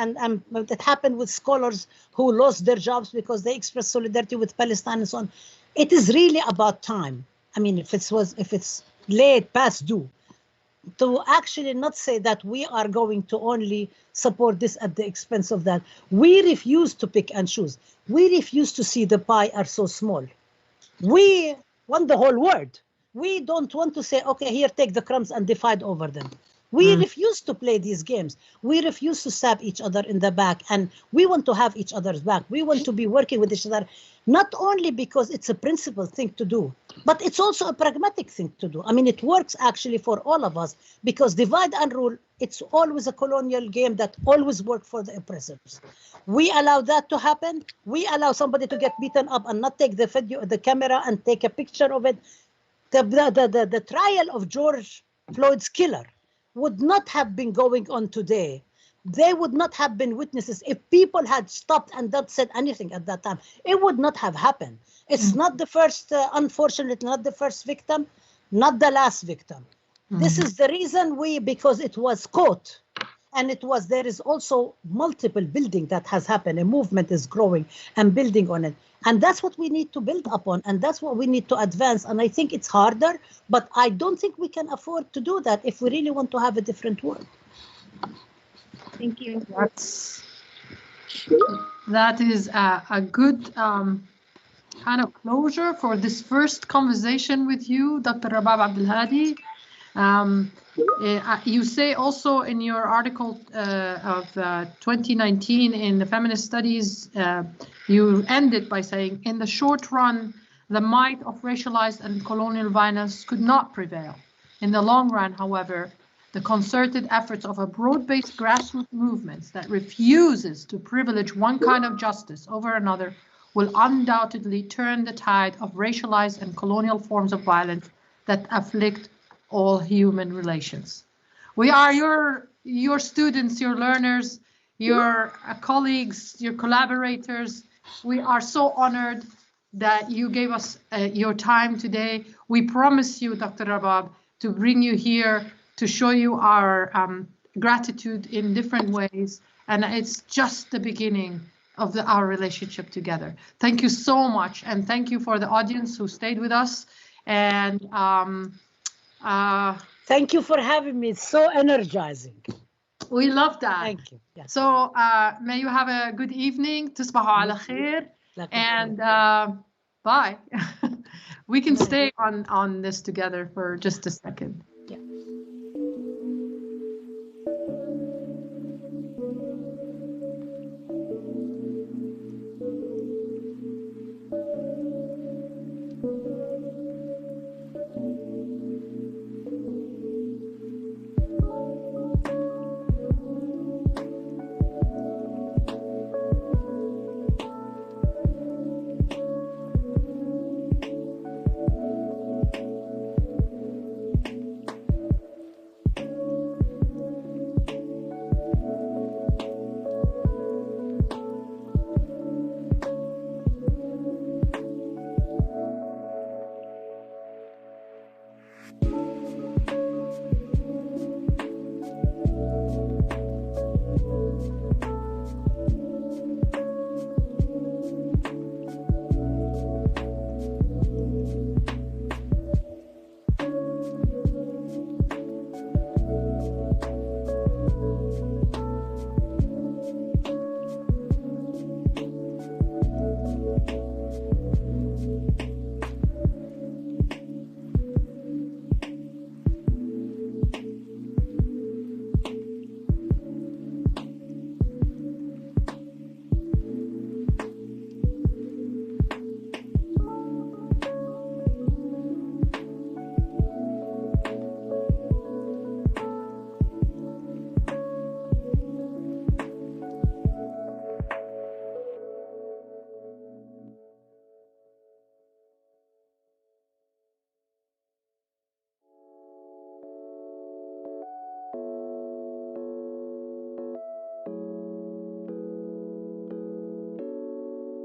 it happened with scholars who lost their jobs because they expressed solidarity with Palestine and so on. It is really about time. I mean, if it's late, past due, to actually not say that we are going to only support this at the expense of that. We refuse to pick and choose. We refuse to see the pie are so small. We want the whole world. We don't want to say, okay, here, take the crumbs and divide over them. We refuse to play these games. We refuse to stab each other in the back, and we want to have each other's back. We want to be working with each other, not only because it's a principled thing to do, but it's also a pragmatic thing to do. I mean, it works actually for all of us, because divide and rule, it's always a colonial game that always worked for the oppressors. We allow that to happen. We allow somebody to get beaten up and not take the video, the camera, and take a picture of it. The trial of George Floyd's killer would not have been going on today. They would not have been witnesses if people had stopped and not said anything at that time. It would not have happened. It's not the first, unfortunately, not the first victim, not the last victim. This is the reason because it was caught. And there is also multiple building that has happened. A movement is growing and building on it. And that's what we need to build upon. And that's what we need to advance. And I think it's harder, but I don't think we can afford to do that if we really want to have a different world. Thank you. That is a good kind of closure for this first conversation with you, Dr. Rabab Abdulhadi. You say also in your article of 2019 in the Feminist Studies, you ended by saying, in the short run, the might of racialized and colonial violence could not prevail. In the long run, however, the concerted efforts of a broad-based grassroots movement that refuses to privilege one kind of justice over another will undoubtedly turn the tide of racialized and colonial forms of violence that afflict all human relations. We are your students, your learners, your colleagues, your collaborators. We are so honored that you gave us your time today. We promise you, Dr. Rabab, to bring you here to show you our gratitude in different ways. And it's just the beginning of our relationship together. Thank you so much. And thank you for the audience who stayed with us. And thank you for having me. It's so energizing. We love that. Thank you. Yes. So may you have a good evening. تصبحوا على خير. And bye. We can stay on this together for just a second.